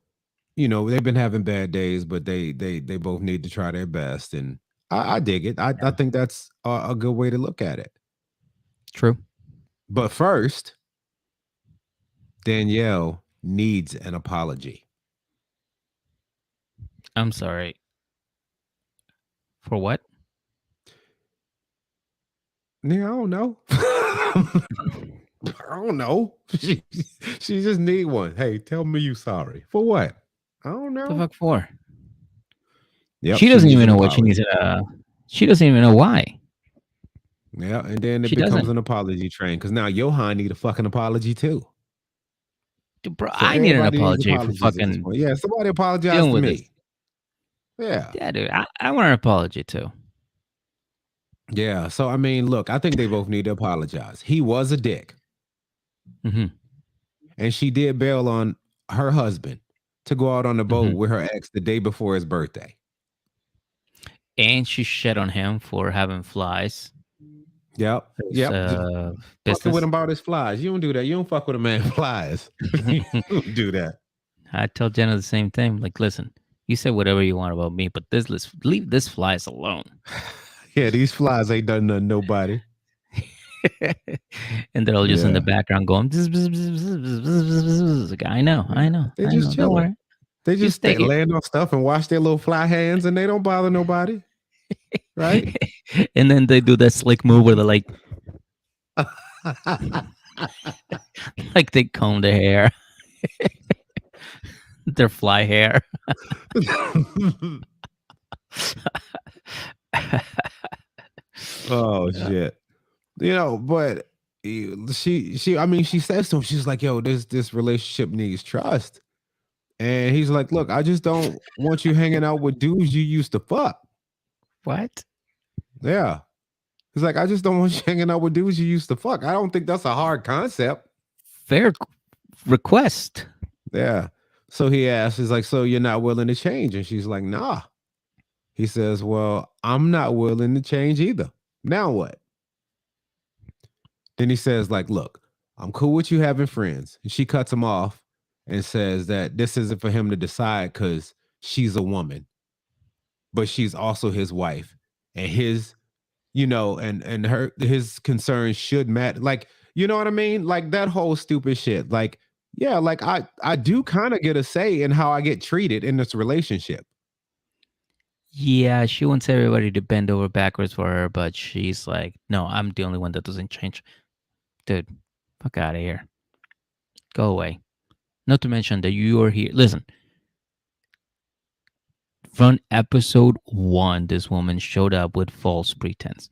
they've been having bad days, but they both need to try their best. And I dig it. I think that's a good way to look at it. True. But first, Danielle needs an apology. I'm sorry. For what? Yeah, I don't know. I don't know. She just need one. Hey, tell me you sorry. For what? I don't What the know. fuck for? Yep, She doesn't needs even an know what she apology. needs. She doesn't even know why. Yeah, and then it She becomes doesn't. an apology train because now Johan need a fucking apology too. Dude, bro, So I need an everybody needs apology for apologies at this fucking point. Yeah, somebody apologize dealing to with this. me. Yeah. Yeah, dude. I want an apology too. Yeah. So I mean, look, I think they both need to apologize. He was a dick. Hmm. And she did bail on her husband to go out on the boat Hmm. with her ex the day before his birthday. And she shit on him for having flies. Yep. His, Yep. Fucking business. with him about his flies. You don't do that. You don't fuck with a man flies. You don't do that. I tell Jenna the same thing. Like, listen, you say whatever you want about me, but leave this flies alone. Yeah, these flies ain't done nothing to nobody. And they're all just in the Yeah. background going. Bzz, bzz, bzz, bzz, bzz, bzz, bzz, bzz. Like, I know. They just Don't chilling. worry. They You just stay here. land on stuff and wash their little fly hands and they don't bother nobody. Right? And then they do that slick move where they're like they comb their hair, their fly hair. Oh shit. But she says to him, she's like, yo, this relationship needs trust. And he's like, look, I just don't want you hanging out with dudes you used to fuck. What? Yeah. He's like, I just don't want you hanging out with dudes you used to fuck. I don't think that's a hard concept. Fair request. Yeah. So he asks, he's like, so you're not willing to change? And she's like, nah. He says, well, I'm not willing to change either. Now what? Then he says, like, look, I'm cool with you having friends. And she cuts him off and says that this isn't for him to decide because she's a woman, but she's also his wife. And his, and his concerns should matter. Like, you know what I mean? Like that whole stupid shit. Like, yeah, like I do kind of get a say in how I get treated in this relationship. Yeah, she wants everybody to bend over backwards for her, but she's like, no, I'm the only one that doesn't change. Dude, fuck out of here. Go away. Not to mention that you are here. Listen, from episode 1, this woman showed up with false pretense.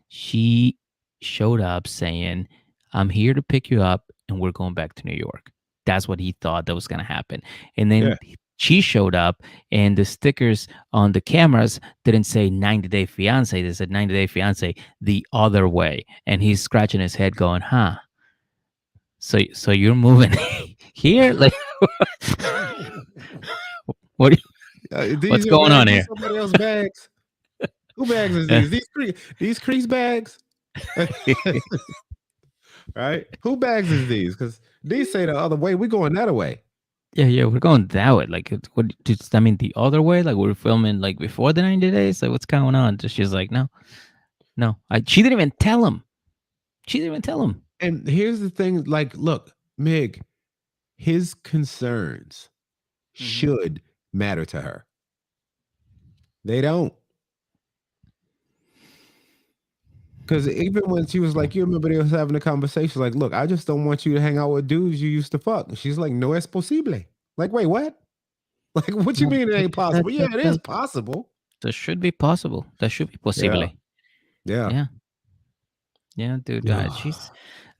She showed up saying, I'm here to pick you up and we're going back to New York. That's what he thought that was going to happen. And then she showed up and the stickers on the cameras didn't say 90-day fiance. They said 90-day fiance the other way. And he's scratching his head going, huh? So you're moving here? Like, what? What's going on here? Somebody else's bags. Who bags is these? These Crease bags? Right? Who bags is these? Because these say the other way. We're going that way. Yeah, we're going that way. Like, what? I mean, the other way. Like, we're filming like before the 90 days. Like, what's going on? She's like, no. She didn't even tell him. And here's the thing. Like, look, Mig, his concerns should matter to her. They don't. Because even when she was like, you remember they was having a conversation, like, look, I just don't want you to hang out with dudes you used to fuck. And she's like, no es posible. Like, wait, what? Like, what you Well, mean it ain't possible? Yeah, it is that possible. that should be possible. That should be Yeah, possible. yeah, Yeah, yeah, dude. yeah. She's.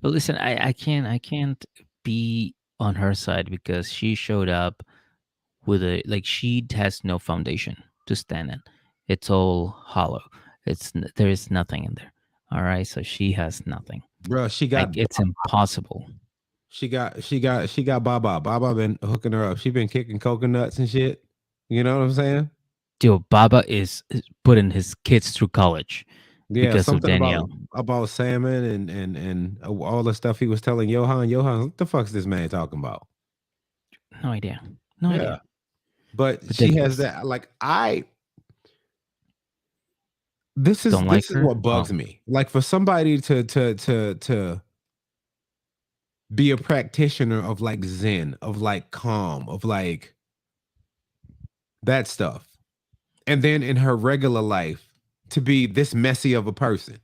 But listen, I can't be on her side because she showed up with a like she has no foundation to stand in. It's all hollow. There is nothing in there. All right, so she has nothing. Bro, Like it's impossible. she got Baba. Baba been hooking her up. She been kicking coconuts and shit. You know what I'm saying? Dude, Baba is putting his kids through college Yeah, because of something Danielle. about salmon and all the stuff he was telling Johan. Johan, what the fuck's this man talking about? No idea. No Yeah, idea. but she has Ridiculous. that. Like I, this is Don't like this is her. what Oh, bugs me. Like for somebody to be a practitioner of like Zen, of like calm, of like that stuff, and then in her regular life to be this messy of a person.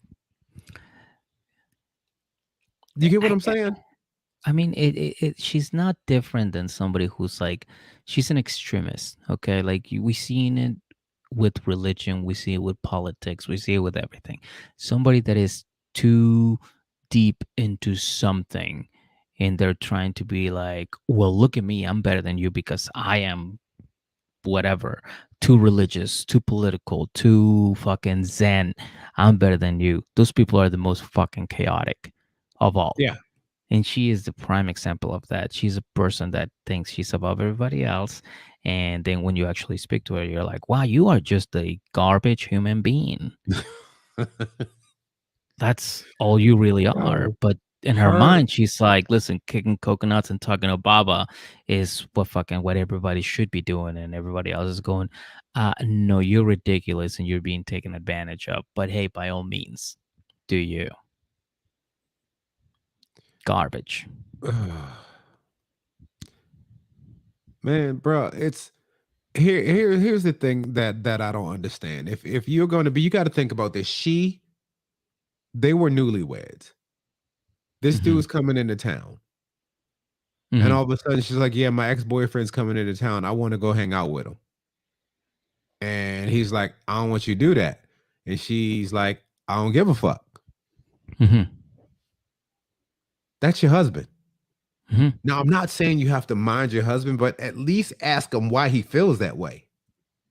You get what I, I'm saying? I mean, she's not different than somebody who's like, she's an extremist. Okay, like we seen it with religion, we see it with politics, we see it with everything. Somebody that is too deep into something, and they're trying to be like, well, look at me, I'm better than you because I am whatever, too religious, too political, too fucking zen. I'm better than you. Those people are the most fucking chaotic of all. Yeah. And she is the prime example of that. She's a person that thinks she's above everybody else. And then when you actually speak to her, you're like, wow, you are just a garbage human being. That's all you really are. Yo, But in her her mind, she's like, listen, kicking coconuts and talking to Baba is what everybody should be doing. And everybody else is going, no, you're ridiculous and you're being taken advantage of. But hey, by all means, do you. Garbage. man, bro, it's here's the thing that I don't understand. If you're going to be, you got to think about this. They were newlyweds. This Hmm. dude's coming into town, and Hmm. all of a sudden she's like, "Yeah, my ex-boyfriend's coming into town. I want to go hang out with him." And he's like, "I don't want you to do that." And she's like, "I don't give a fuck. Hmm. That's your husband." Hmm. Now, I'm not saying you have to mind your husband, but at least ask him why he feels that way.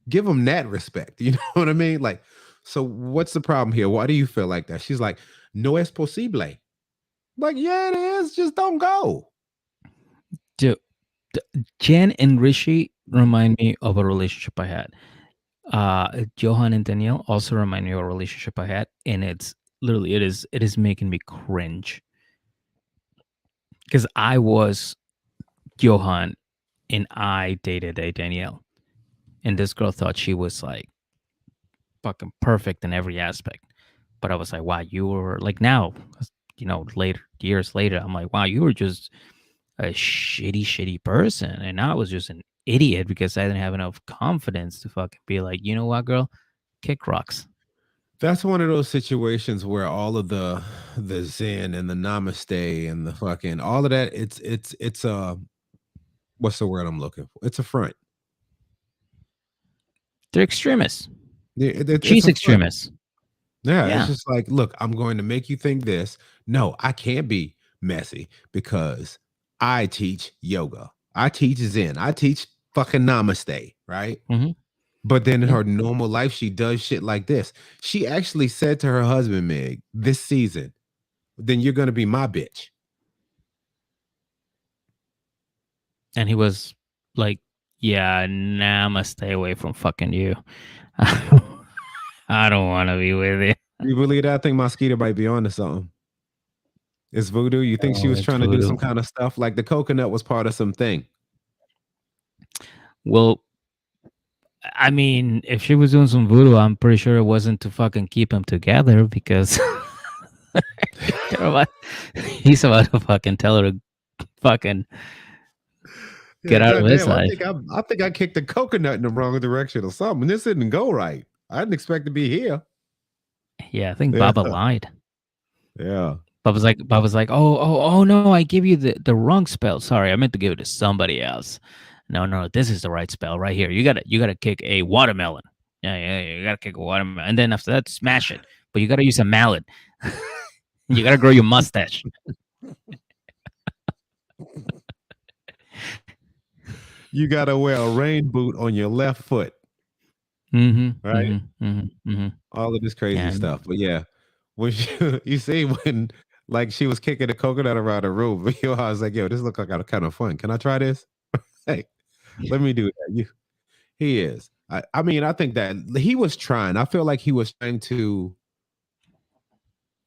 Give him that respect. You know what I mean? Like, so what's the problem here? Why do you feel like that? She's like, no es posible. Like, yeah, it is. Just don't go. Dude, Jen and Rishi remind me of a relationship I had. Johan and Danielle also remind me of a relationship I had, and it's literally it is making me cringe because I was Johan and I dated a Danielle, and this girl thought she was like fucking perfect in every aspect, but I was like, wow, you were like now, later years later, I'm like, wow, you were just a shitty person, and I was just an idiot because I didn't have enough confidence to fucking be like, you know what, girl, kick rocks. That's one of those situations where all of the Zen and the Namaste and the fucking all of that, it's what's the word I'm looking for? It's a front. They're extremists. Yeah, it's She's a front. extremist. Yeah, it's Yeah. just like, look, I'm going to make you think this. No, I can't be messy because I teach yoga. I teach Zen. I teach fucking namaste, right? Hmm. But then in Yeah. her normal life, she does shit like this. She actually said to her husband, Meg, this season, then you're gonna be my bitch. And he was like, yeah, nah, I'm gonna stay away from fucking you. I don't want to be with you. You believe that? I think Mosquito might be on to something. It's voodoo. You think she Oh, was it's trying to do voodoo. some kind of stuff? Like the coconut was part of something. Well, I mean, if she was doing some voodoo, I'm pretty sure it wasn't to fucking keep them together because they're about- he's about to fucking tell her to fucking Yeah, get out of his goddamn. life. I think I kicked the coconut in the wrong direction or something. This didn't go right. I didn't expect to be here. Yeah, I think Yeah, Baba lied. yeah. Baba's like, oh no, I give you the wrong spell. Sorry, I meant to give it to somebody else. No, this is the right spell right here. You gotta kick a watermelon. Yeah, you gotta kick a watermelon, and then after that, smash it. But you gotta use a mallet. You gotta grow your mustache. You gotta wear a rain boot on your left foot, Mm-hmm. right? Mm-hmm. Mm-hmm. Mm-hmm. All of this crazy And stuff. But yeah, when you see when like she was kicking the coconut around the room, I was like, yo, this look like kind of fun. Can I try this? Hey, let me do that. He is. I mean, I think that he was trying. I feel like he was trying to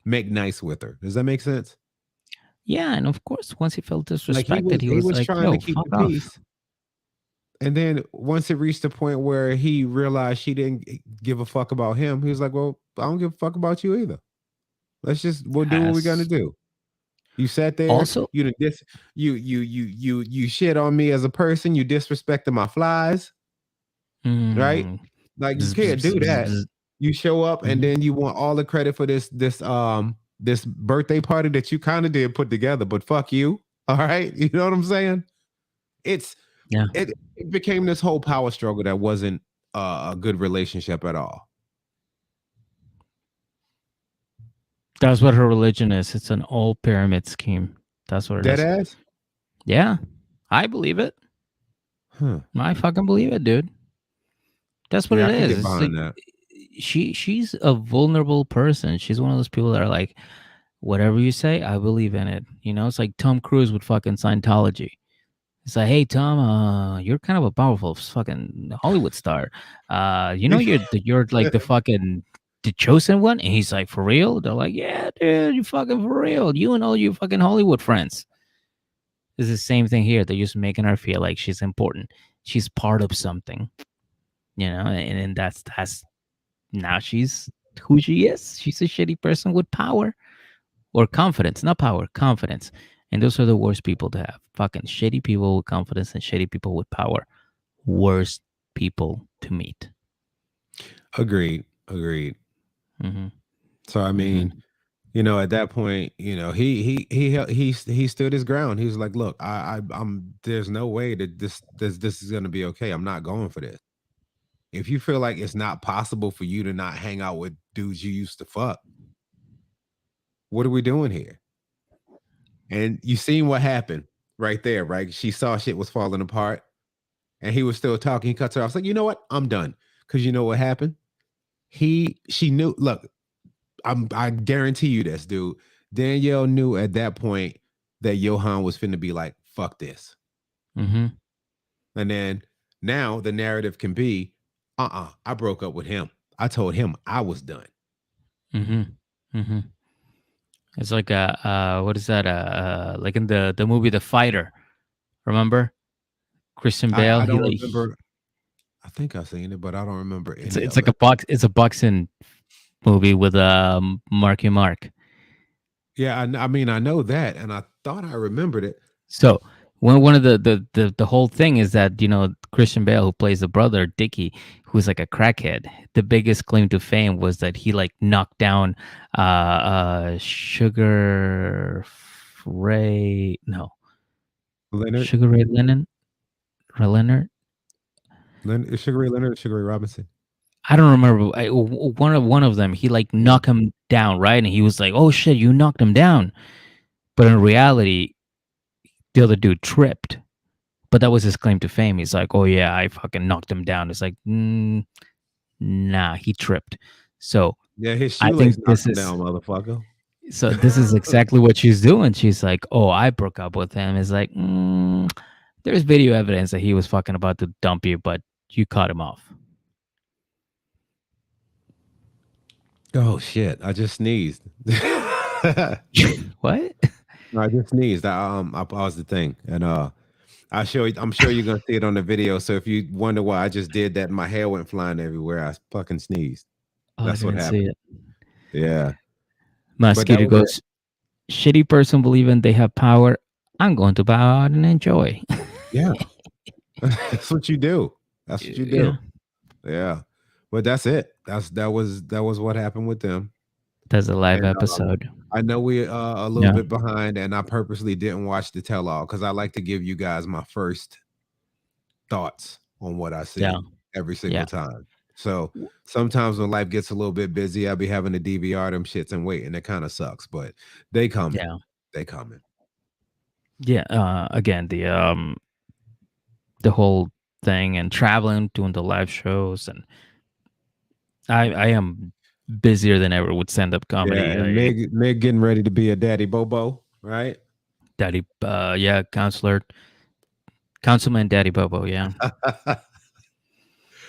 make nice with her. Does that make sense? yeah, and of course, once he felt Like disrespected, he he was was like, trying to "Yo, keep fuck the off." peace. And then once it reached the point where he realized she didn't give a fuck about him, he was like, well, I don't give a fuck about you either. We'll do what we're gonna Has do. You sat there, also, you done you shit on me as a person, you disrespected my flies, right? mm, Like you bzz, bzz, can't bzz, do bzz, that. bzz. You show up and Mhm. then you want all the credit for this birthday party that you kind of did put together, but fuck you. All right. You know what I'm saying? It's Yeah, it became this whole power struggle that wasn't a good relationship at all. that's what her religion is. It's an old pyramid scheme. That's what it Dead is. ass? Yeah, I believe it. Huh. I fucking believe it, dude. That's what Yeah, it I can is. get It's behind like that. she's a vulnerable person. She's one of those people that are like, whatever you say, I believe in it. You know, it's like Tom Cruise with fucking Scientology. It's like, hey Tom, you're kind of a powerful fucking Hollywood star. You know you're like the chosen one, and he's like, for real? They're like, yeah, dude, you fucking for real. You and all your fucking Hollywood friends. It's the same thing here. They're just making her feel like she's important. She's part of something, you know, and that's now she's who she is. She's a shitty person with power or confidence, not power, confidence. And those are the worst people to have. Fucking shitty people with confidence and shitty people with power. Worst people to meet. Agreed. Mm-hmm. So I mean, at that point, he stood his ground. He was like, "Look, I'm. There's no way that this is going to be okay. I'm not going for this. If you feel like it's not possible for you to not hang out with dudes you used to fuck, what are we doing here?" And you seen what happened right there, right? She saw shit was falling apart, and he was still talking. He cuts her off. It's like, you know what? I'm done. Because you know what happened? She knew. Look, I guarantee you this, dude. Danielle knew at that point that Johan was finna be like, fuck this. Mm-hmm. And then now the narrative can be, I broke up with him. I told him I was done. Mm-hmm. Mm-hmm. It's like what is that? Like in the movie The Fighter. Remember? Christian Bale. I He don't like remember. I think I've seen it, but I don't remember it's any it's of like it. it's a boxing movie with Marky Mark. Yeah, I mean, I know that, and I thought I remembered it. So one of the whole thing is that Christian Bale, who plays the brother Dickie, who's like a crackhead, the biggest claim to fame was that he like knocked down Sugar Ray Leonard, Sugar Ray Leonard. Sugar Ray Leonard, Sugar Ray Robinson. I don't remember. One of them, he like knocked him down, right? And he was like, "Oh shit, you knocked him down," but in reality, the other dude tripped. But that was his claim to fame. He's like, "Oh yeah, I fucking knocked him down." It's like, nah, he tripped. So Yeah, his I shoelace think knocked him down, motherfucker. so. This is exactly what she's doing. She's like, "Oh, I broke up with him." It's like, there's video evidence that he was fucking about to dump you, but you cut him off. Oh shit! I just sneezed. What? I just sneezed. I paused the thing, and I'm sure you're gonna see it on the video. So if you wonder why I just did that, my hair went flying everywhere. I fucking sneezed. Oh, That's I what didn't see happened. it. Yeah. Mosquito goes, shitty person believing they have power. I'm going to bow out and enjoy. Yeah. That's what you do. That's what you do. Yeah. But that's it. That was what happened with them. That's a live And, episode. I know we're a little bit behind, and I purposely didn't watch the tell all because I like to give you guys my first thoughts on what I Yeah. see every Yeah. single time. So sometimes when life gets a little bit busy, I'll be having to DVR them shits and wait, and it kind of sucks, but they coming. Yeah. They coming. Yeah. Again, the whole thing and traveling, doing the live shows, and I am busier than ever with stand up Yeah, comedy. and Meg getting ready to be a daddy Bobo, right? Daddy, councilman Daddy Bobo. Yeah.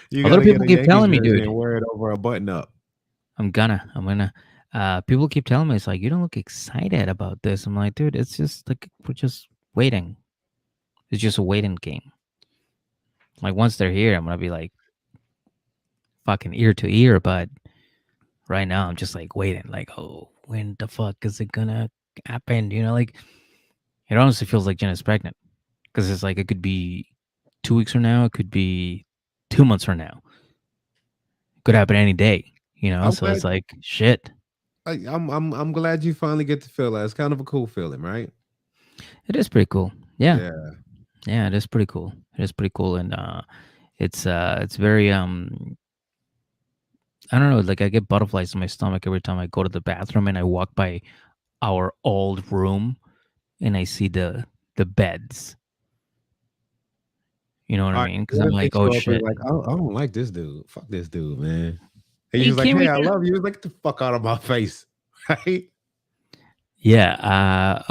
You A lot of gotta get people a keep Yankees telling me, jersey dude. and wear it over a button up. I'm gonna. People keep telling me it's like you don't look excited about this. I'm like, dude, it's just like we're just waiting. It's just a waiting game. Like once they're here, I'm gonna be like fucking ear to ear. But right now, I'm just like waiting. Like, oh, when the fuck is it gonna happen? You know, like it honestly feels like Jenna's pregnant because it's like it could be 2 weeks from now. It could be 2 months from now. It could happen any day. You know, I'm so glad. it's like shit. I'm glad you finally get to feel that. It's kind of a cool feeling, right? It is pretty cool. Yeah. Yeah. Yeah, it is pretty cool. It is pretty cool, and it's very I don't know, like I get butterflies in my stomach every time I go to the bathroom and I walk by our old room and I see the beds. You know what I All right. mean? Because What I'm if they like, oh show up and shit. like, I don't like this dude. Fuck this dude, man. And Are he you was like, kidding hey, me? I love you. He was like, get the fuck out of my face. Right? Yeah.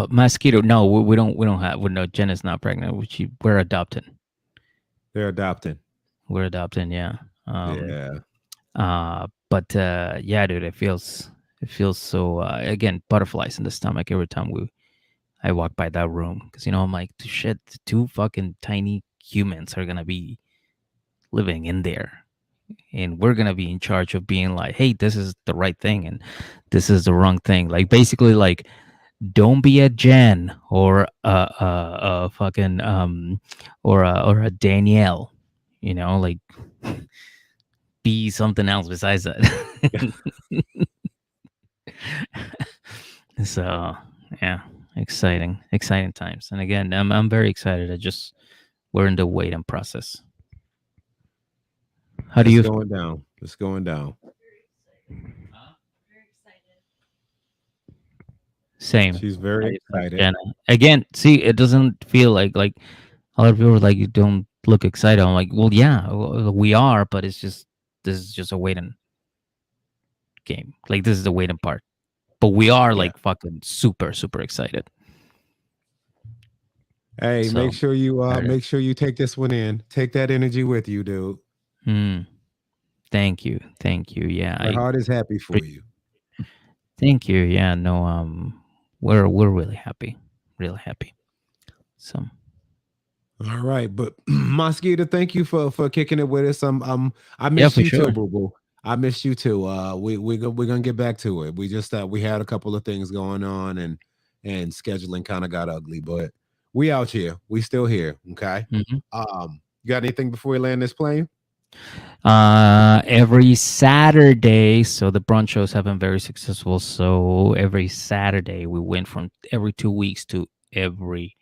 Mosquito. No, we don't have. No, Jen is not pregnant. We're adopting. They're adopting. We're adopting. Yeah. Yeah. But yeah, dude, it feels so. Again, butterflies in the stomach every time I walk by that room because I'm like, shit, two fucking tiny humans are gonna be living in there, and we're gonna be in charge of being like, hey, this is the right thing and this is the wrong thing. Like basically, like don't be a Jen or a fucking or a Danielle, like be something else besides that. So yeah, exciting times. And again, I'm very excited. We're in the waiting process. How do It's you? going down. It's going down. Same. She's very Like excited. Jenna. Again, see, it doesn't feel like a lot of people are like, you don't look excited. I'm like, well, yeah, we are, but this is just a waiting game. Like this is the waiting part. But we are Yeah. like fucking super excited. Hey, So, make sure you take this one in. Take that energy with you, dude. Thank you. Yeah, My heart is happy for you. thank you. Yeah, no, we're really happy, So, All right, but Mosquito, thank you for kicking it with us. I yeah, missed for you sure. too, boo boo. I missed you too. We're gonna get back to it. We just we had a couple of things going on and scheduling kind of got ugly, but we out here. We still here. Okay. Mhm. You got anything before we land this plane? Every Saturday, so the brunch shows have been very successful. So every Saturday we went from every 2 weeks to every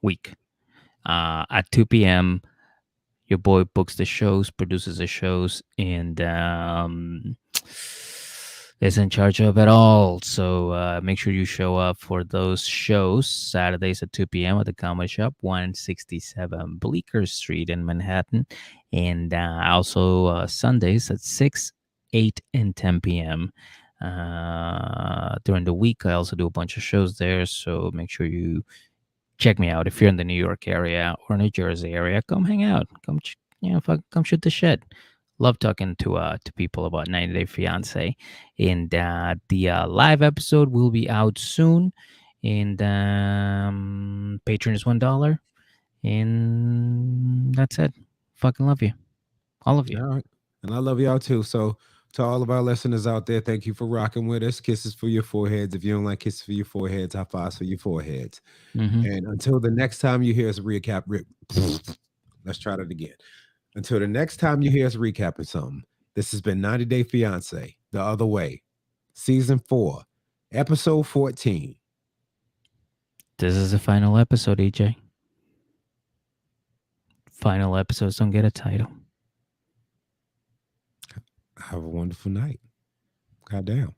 week. At 2 p.m. Your boy books the shows, produces the shows, and is in charge of it all. So make sure you show up for those shows Saturdays at 2 p.m. at the Comedy Shop, 167 Bleecker Street in Manhattan, and also Sundays at 6, 8, and 10 p.m. During the week, I also do a bunch of shows there, so make sure you check me out. If you're in the New York area or New Jersey area, come hang out. Come, come shoot the shit. Love talking to people about 90 Day Fiance. And the live episode will be out soon. And Patreon is $1. And that's it. Fucking love you. All of you. All right. And I love y'all too. So to all of our listeners out there, thank you for rocking with us. Kisses for your foreheads. If you don't like kisses for your foreheads, high fives for your foreheads. And until the next time you hear us recap, let's try that again. Until the next time you hear us recapping something, this has been 90 Day Fiance, The Other Way, Season 4, Episode 14. This is the final episode, EJ. final episodes don't get a title. Have a wonderful night. Goddamn.